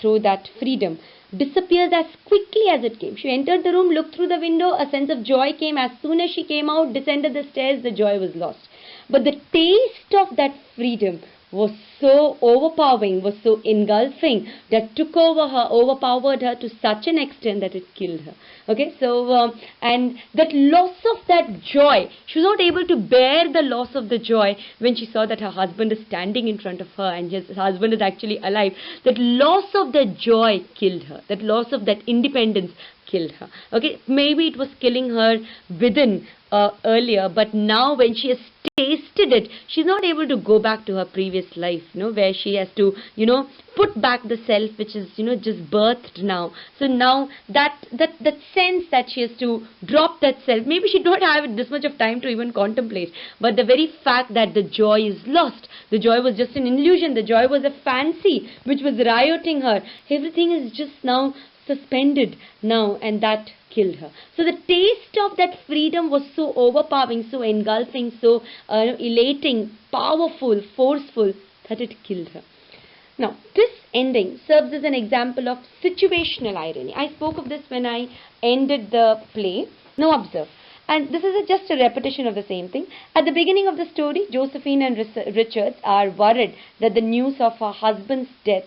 through that freedom. Disappears as quickly as it came. She entered the room, looked through the window, a sense of joy came. As soon as she came out, descended the stairs, the joy was lost. But the taste of that freedom was so overpowering, was so engulfing, that overpowered her to such an extent that it killed her. Okay, so, and that loss of that joy, she was not able to bear the loss of the joy when she saw that her husband is standing in front of her and his husband is actually alive. That loss of the joy killed her. That loss of that independence killed her. Okay, maybe it was killing her within earlier, but now when she has tasted it, she's not able to go back to her previous life, where she has to, put back the self which is, just birthed now. So now that sense that she has to drop that self, maybe she don't have this much of time to even contemplate, but the very fact that the joy is lost, the joy was just an illusion, the joy was a fancy which was rioting her, everything is just now suspended now, and that killed her. So the taste of that freedom was so overpowering, so engulfing, so elating, powerful, forceful, that it killed her. Now, this ending serves as an example of situational irony. I spoke of this when I ended the play. Now observe. And this is just a repetition of the same thing. At the beginning of the story, Josephine and Richards are worried that the news of her husband's death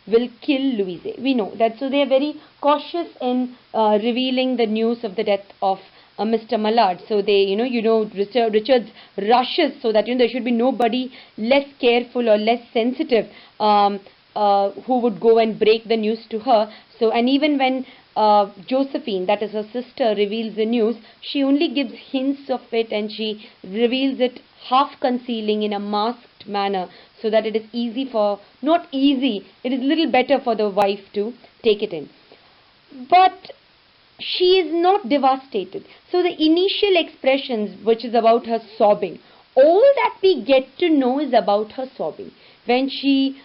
will kill Louise. We know that, so they are very cautious in revealing the news of the death of Mr. Mallard. So they, Richards rushes so that there should be nobody less careful or less sensitive who would go and break the news to her. So, and even when Josephine, that is her sister, reveals the news, she only gives hints of it and she reveals it half concealing in a masked manner, so that it is easy for, not easy, it is little better for the wife to take it in. But she is not devastated. So the initial expressions, which is about her sobbing, all that we get to know is about her sobbing. When she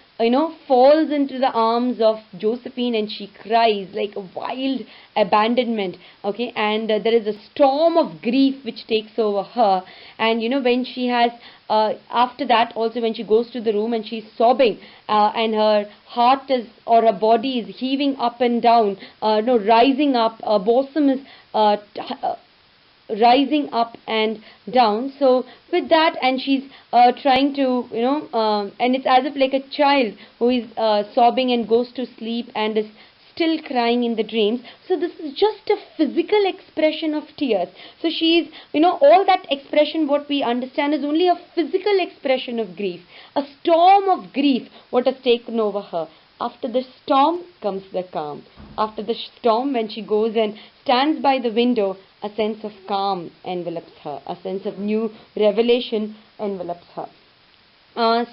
falls into the arms of Josephine and she cries like a wild abandonment. Okay, and there is a storm of grief which takes over her. And when she has, after that, also when she goes to the room and she's sobbing, and her heart is, or her body is heaving up and down, no, rising up, her bosom is rising up and down. So with that, and she's trying to, and it's as if like a child who is sobbing and goes to sleep and is still crying in the dreams. So this is just a physical expression of tears. So she's, all that expression, what we understand is only a physical expression of grief, a storm of grief what has taken over her. After the storm comes the calm. After the storm, when she goes and stands by the window, a sense of calm envelops her, a sense of new revelation envelops her.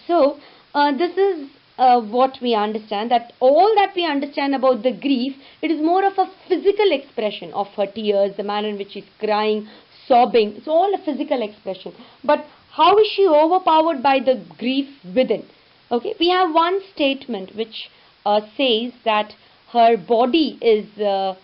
So this is what we understand, that all that we understand about the grief, it is more of a physical expression of her tears, the manner in which she's crying, sobbing. It's all a physical expression. But how is she overpowered by the grief within? Okay, we have one statement which says that her body is her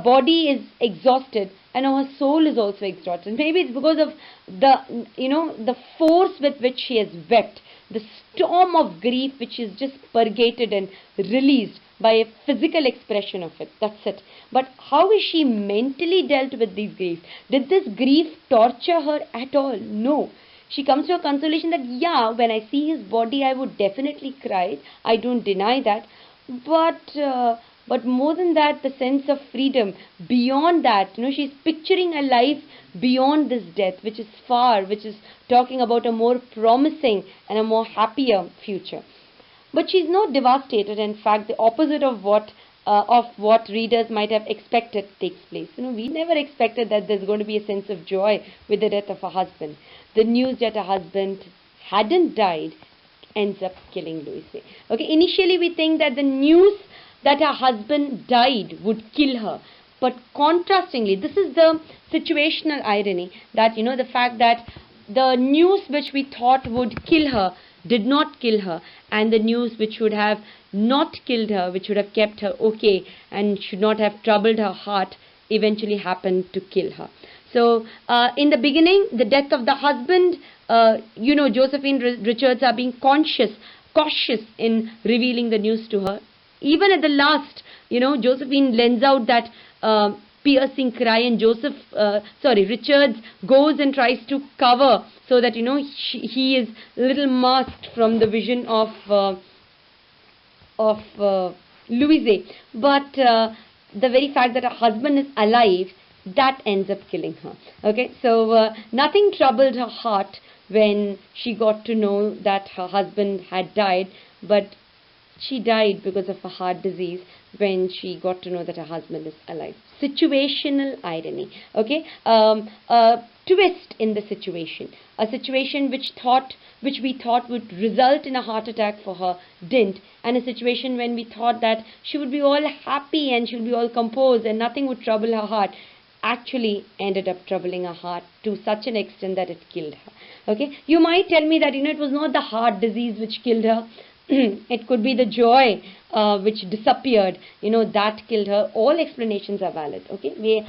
body is exhausted and her soul is also exhausted. Maybe it's because of the force with which she has wept, the storm of grief which is just purgated and released by a physical expression of it. That's it. But how is she mentally dealt with these griefs? Did this grief torture her at all? No. She comes to a consolation that, when I see his body, I would definitely cry. I don't deny that. But more than that, the sense of freedom, beyond that, she's picturing a life beyond this death, which is far, which is talking about a more promising and a more happier future. But she's not devastated. In fact, the opposite of what readers might have expected takes place. We never expected that there's going to be a sense of joy with the death of her husband. The news that her husband hadn't died ends up killing Louise. Okay, initially we think that the news that her husband died would kill her. But contrastingly, this is the situational irony, that, the fact that the news which we thought would kill her did not kill her, and the news which would have not killed her, which would have kept her okay and should not have troubled her heart, eventually happened to kill her. So in the beginning, the death of the husband, Josephine Richards are being cautious in revealing the news to her. Even at the last, Josephine lends out that piercing cry, and Richards goes and tries to cover so that, he is a little masked from the vision of Louise. But the very fact that her husband is alive, that ends up killing her. Okay, so nothing troubled her heart when she got to know that her husband had died, but she died because of a heart disease when she got to know that her husband is alive. Situational irony. Okay, a twist in the situation. A situation which we thought would result in a heart attack for her didn't, and a situation when we thought that she would be all happy and she would be all composed and nothing would trouble her heart, actually ended up troubling her heart to such an extent that it killed her. Okay, you might tell me that it was not the heart disease which killed her. It could be the joy which disappeared, that killed her. All explanations are valid. Okay,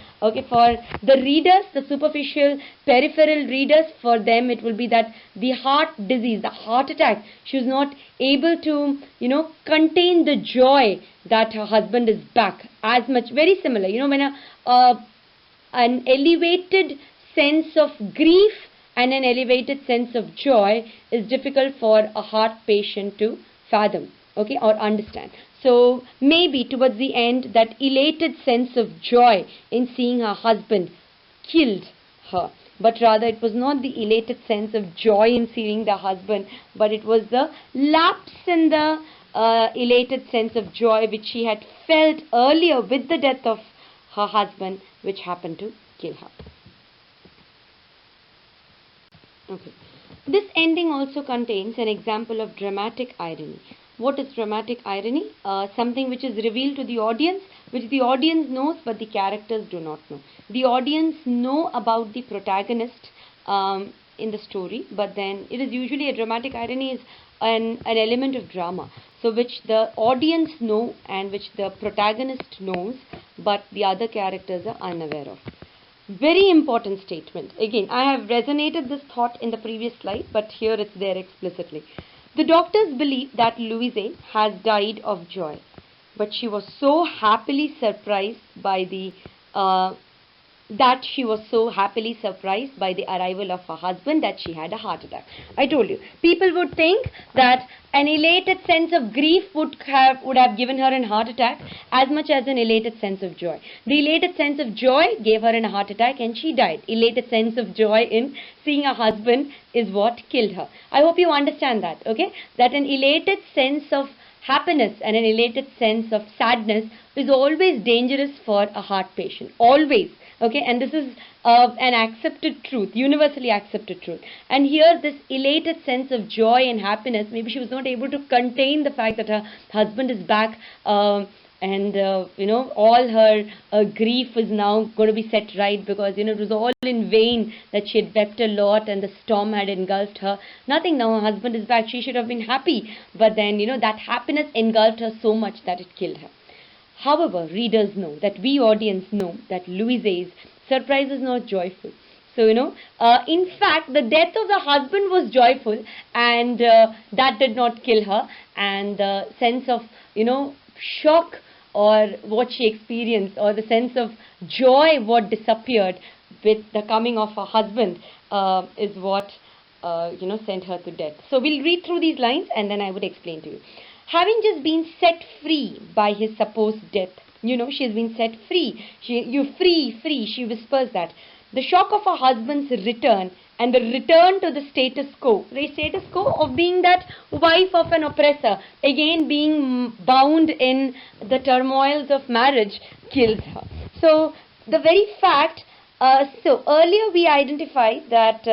for the readers, the superficial, peripheral readers, for them it will be that the heart disease, the heart attack, she was not able to, contain the joy that her husband is back as much. Very similar, when an elevated sense of grief and an elevated sense of joy is difficult for a heart patient to fathom, okay, or understand. So maybe towards the end, that elated sense of joy in seeing her husband killed her. But rather it was not the elated sense of joy in seeing the husband, but it was the lapse in the elated sense of joy which she had felt earlier with the death of her husband, which happened to kill her. Okay. This ending also contains an example of dramatic irony. What is dramatic irony? Something which is revealed to the audience, which the audience knows but the characters do not know. The audience know about the protagonist, in the story, but then it is usually a dramatic irony is an element of drama, so which the audience know and which the protagonist knows, but the other characters are unaware of. Very important statement. Again, I have resonated this thought in the previous slide, but here it's there explicitly. The doctors believe that Louise has died of joy, but she was so happily surprised by the arrival of her husband that she had a heart attack. I told you, people would think that an elated sense of grief would have given her a heart attack as much as an elated sense of joy. The elated sense of joy gave her a heart attack and she died. Elated sense of joy in seeing her husband is what killed her. I hope you understand that, okay? That an elated sense of happiness and an elated sense of sadness is always dangerous for a heart patient. Always. Okay, and this is an accepted truth, universally accepted truth. And here this elated sense of joy and happiness, maybe she was not able to contain the fact that her husband is back, and all her grief is now going to be set right, because it was all in vain that she had wept a lot and the storm had engulfed her. Nothing, now her husband is back, she should have been happy, but then that happiness engulfed her so much that it killed her. However, readers know, that we audience know, that Louise's surprise is not joyful. So, in fact, the death of the husband was joyful, and that did not kill her. And the sense of, shock or what she experienced, or the sense of joy what disappeared with the coming of her husband is what, sent her to death. So, we'll read through these lines and then I would explain to you. Having just been set free by his supposed death, she's been set free. You free, she whispers that. The shock of her husband's return and the return to the status quo of being that wife of an oppressor, again being bound in the turmoils of marriage, kills her. So, the very fact, so earlier we identified that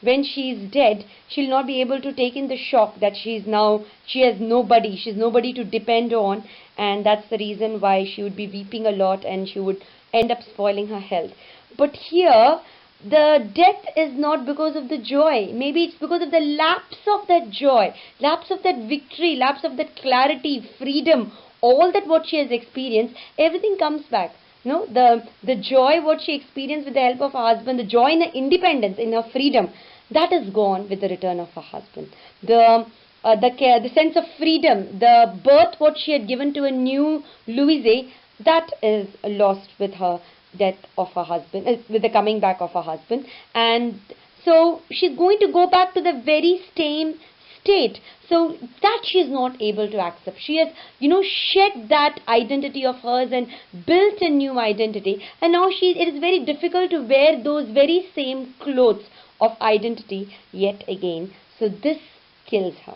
when she is dead, she'll not be able to take in the shock that she has nobody, she's nobody to depend on, and that's the reason why she would be weeping a lot and she would end up spoiling her health. But here, the death is not because of the joy. Maybe it's because of the lapse of that joy, lapse of that victory, lapse of that clarity, freedom, all that what she has experienced, everything comes back. The joy what she experienced with the help of her husband, the joy in her independence, in her freedom, that is gone with the return of her husband. The sense of freedom, the birth what she had given to a new Louise, that is lost with her death of her husband, with the coming back of her husband. And so she's going to go back to the very same state, so that she is not able to accept. She has shed that identity of hers and built a new identity, and now it is very difficult to wear those very same clothes of identity yet again. So this kills her.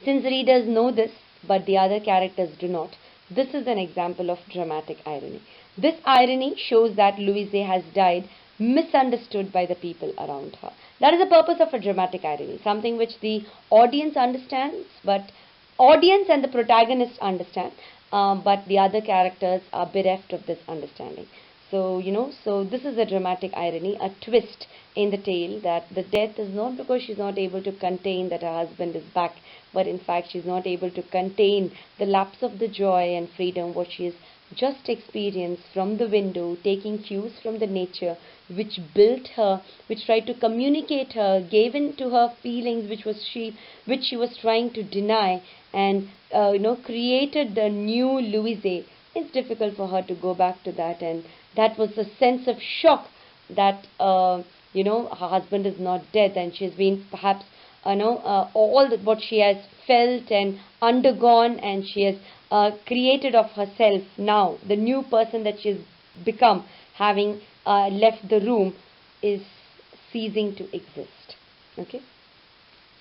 Since readers know this but the other characters do not, this is an example of dramatic irony. This irony shows that Louise has died misunderstood by the people around her. That is the purpose of a dramatic irony, something which the audience understands, but audience and the protagonist understand, but the other characters are bereft of this understanding. So, so this is a dramatic irony, a twist in the tale, that the death is not because she's not able to contain that her husband is back, but in fact she's not able to contain the lapse of the joy and freedom what she has just experienced from the window, taking cues from the nature which built her, which tried to communicate her, gave in to her feelings which she was trying to deny, and created the new Louise. It's difficult for her to go back to that, and that was a sense of shock that her husband is not dead, and she's been perhaps all that what she has felt and undergone, and she has created of herself now, the new person that she's become, having left the room, is ceasing to exist. Okay.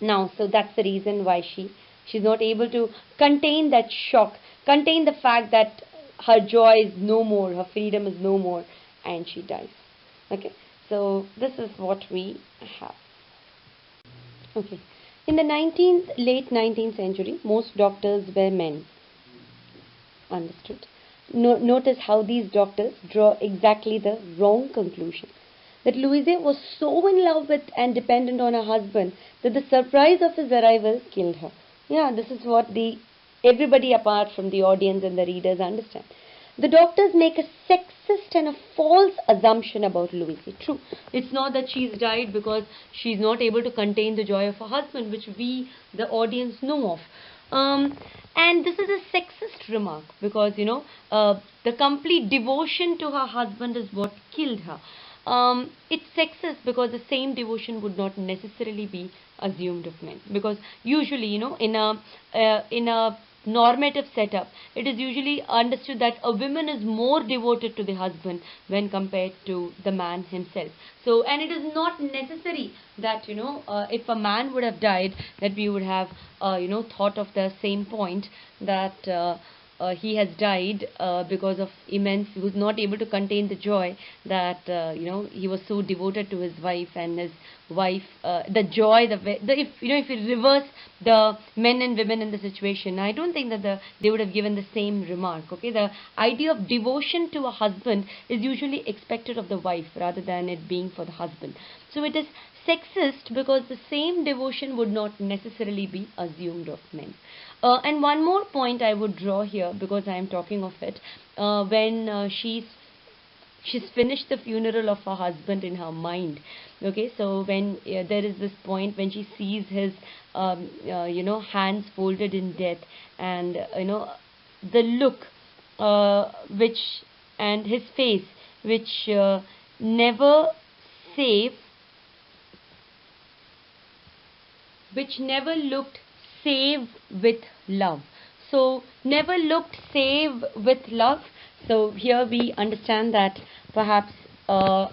Now, so that's the reason why she's not able to contain that shock, contain the fact that her joy is no more, her freedom is no more, and she dies. Okay. So this is what we have. Okay. In the late 19th century, most doctors were men. Understood. Notice how these doctors draw exactly the wrong conclusion. that Louise was so in love with and dependent on her husband that the surprise of his arrival killed her. Yeah, this is what the everybody apart from the audience and the readers understand. The doctors make a sexist and a false assumption about Louise. True, it's not that she's died because she's not able to contain the joy of her husband, which we, the audience, know of. And this is a sexist remark because the complete devotion to her husband is what killed her. It's sexist because the same devotion would not necessarily be assumed of men, because usually in a normative setup, it is usually understood that a woman is more devoted to the husband when compared to the man himself. So, and it is not necessary that if a man would have died, that we would have thought of the same point that he has died because of immense, he was not able to contain the joy that he was so devoted to his wife, and his wife, the joy, if you reverse the men and women in the situation, I don't think that they would have given the same remark. Okay, the idea of devotion to a husband is usually expected of the wife rather than it being for the husband. So it is sexist because the same devotion would not necessarily be assumed of men. And one more point I would draw here, because I am talking of it, when she's finished the funeral of her husband in her mind. Okay, so when there is this point when she sees his hands folded in death, and the look which, and his face which never save which never looked save with love. So never looked save with love. So here we understand that perhaps uh,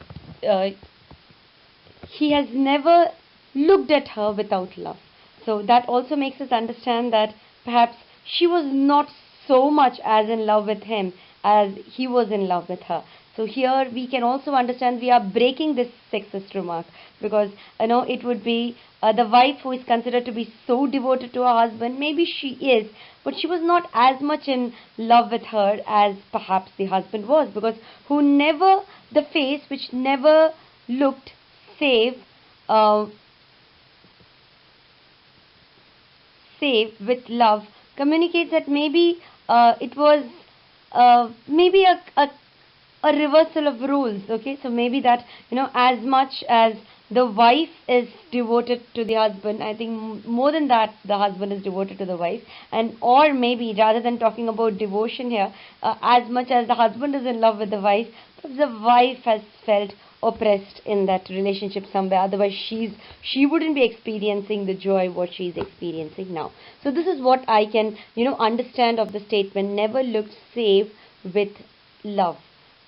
he has never looked at her without love. So that also makes us understand that perhaps she was not so much as in love with him as he was in love with her. So here we can also understand we are breaking this sexist remark, because it would be the wife who is considered to be so devoted to her husband. Maybe she is, but she was not as much in love with her as perhaps the husband was, because who never, the face which never looked save uh, save with love communicates that maybe it was maybe a reversal of rules. Okay, so maybe that as much as the wife is devoted to the husband, I think more than that the husband is devoted to the wife. And or maybe rather than talking about devotion here, as much as the husband is in love with the wife, the wife has felt oppressed in that relationship somewhere, otherwise she wouldn't be experiencing the joy what she is experiencing now. So this is what I can understand of the statement, never looked save with love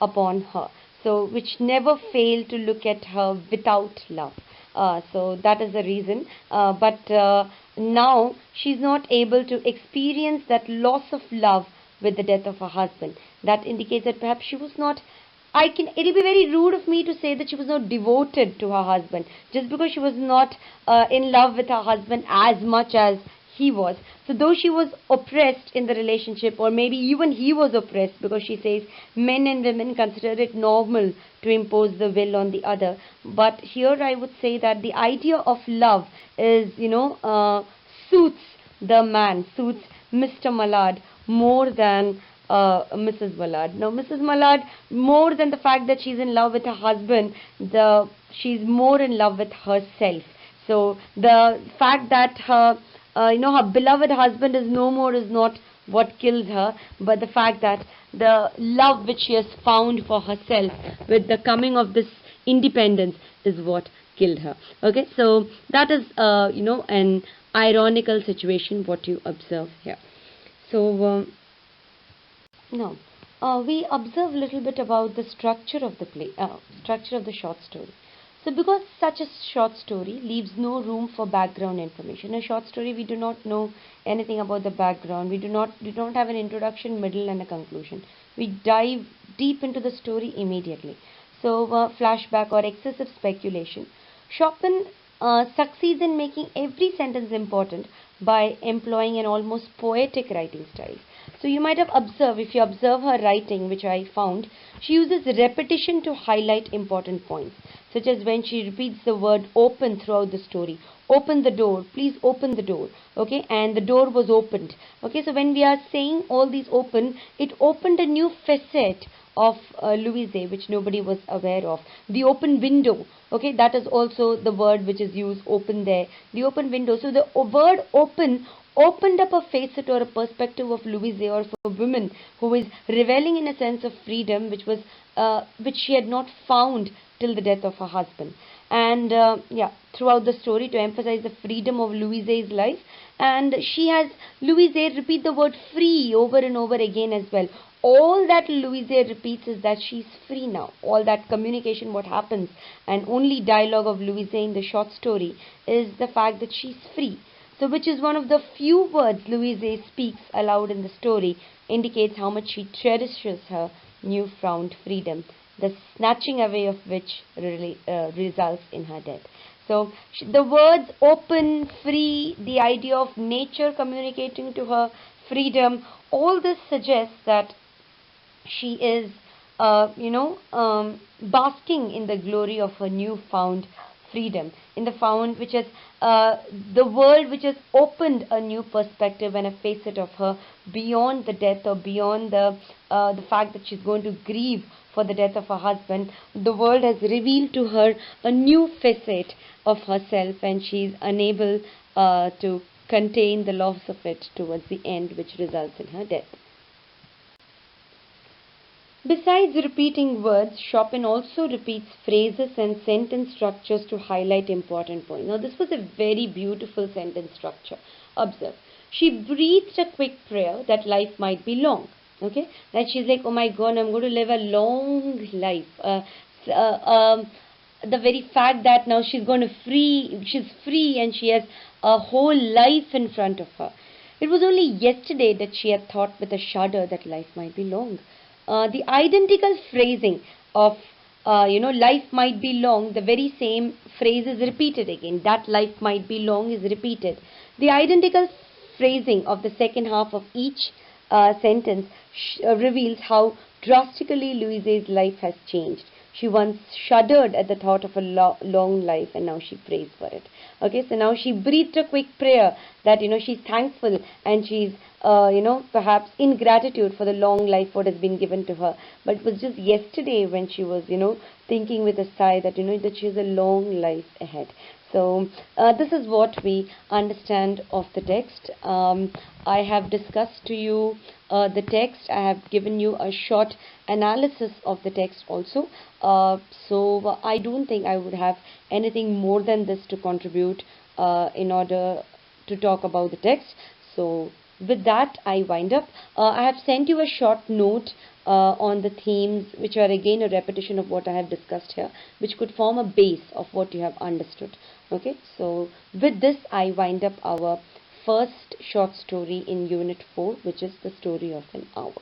upon her, so which never failed to look at her without love. So that is the reason, but now she's not able to experience that loss of love with the death of her husband. That indicates that perhaps she was not, it'll be very rude of me to say that she was not devoted to her husband, just because she was not in love with her husband as much as he was. So though she was oppressed in the relationship, or maybe even he was oppressed, because she says men and women consider it normal to impose the will on the other. But here I would say that the idea of love is, suits the man, suits Mr. Mallard more than Mrs. Mallard. Now, Mrs. Mallard, more than the fact that she's in love with her husband, she's more in love with herself. So the fact that her her beloved husband is no more is not what kills her, but the fact that the love which she has found for herself with the coming of this independence is what killed her. Okay, so that is an ironical situation what you observe here. So now we observe a little bit about the structure of the play, structure of the short story. So because such a short story leaves no room for background information. A short story, we do not know anything about the background. We don't have an introduction, middle and a conclusion. We dive deep into the story immediately. So flashback or excessive speculation. Chopin succeeds in making every sentence important by employing an almost poetic writing style. So you might have observed, if you observe her writing, which I found, she uses repetition to highlight important points, such as when she repeats the word open throughout the story. Open the door, please open the door. Okay, and the door was opened. Okay, so when we are saying all these open, it opened a new facet of Louise, which nobody was aware of. The open window, okay, that is also the word which is used, open there. The open window. So the word open opened up a facet or a perspective of Louise, or for a woman who is reveling in a sense of freedom which she had not found till the death of her husband. And yeah, throughout the story, to emphasize the freedom of Louise's life, and she has Louise repeat the word free over and over again as well. All that Louise repeats is that she's free now. All that communication, what happens, and only dialogue of Louise in the short story is the fact that she's free. So, which is one of the few words Louise speaks aloud in the story, indicates how much she cherishes her newfound freedom, the snatching away of which results in her death. So, the words open, free, the idea of nature communicating to her freedom, all this suggests that she is, basking in the glory of her newfound freedom, in the found which has the world which has opened a new perspective and a facet of her beyond the death, or beyond the fact that she's going to grieve for the death of her husband. The world has revealed to her a new facet of herself, and she's unable to contain the loss of it towards the end, which results in her death. Besides repeating words, Chopin also repeats phrases and sentence structures to highlight important points. Now, this was a very beautiful sentence structure. Observe. She breathed a quick prayer that life might be long. Okay? That she's like, oh my God, I'm going to live a long life. The very fact that now she's free and she has a whole life in front of her. It was only yesterday that she had thought with a shudder that life might be long. The identical phrasing of life might be long, the very same phrase is repeated again. That life might be long is repeated. The identical phrasing of the second half of each sentence reveals how drastically Louise's life has changed. She once shuddered at the thought of a long life, and now she prays for it. Okay, so now she breathed a quick prayer that, she's thankful, and she's, perhaps in gratitude for the long life what has been given to her. But it was just yesterday when she was, thinking with a sigh that, that she has a long life ahead. So, this is what we understand of the text. I have discussed to you the text. I have given you a short analysis of the text also. So, I don't think I would have anything more than this to contribute in order to talk about the text. So, with that, I wind up. I have sent you a short note on the themes, which are again a repetition of what I have discussed here, which could form a base of what you have understood. Okay, so with this, I wind up our first short story in Unit 4, which is the story of an hour.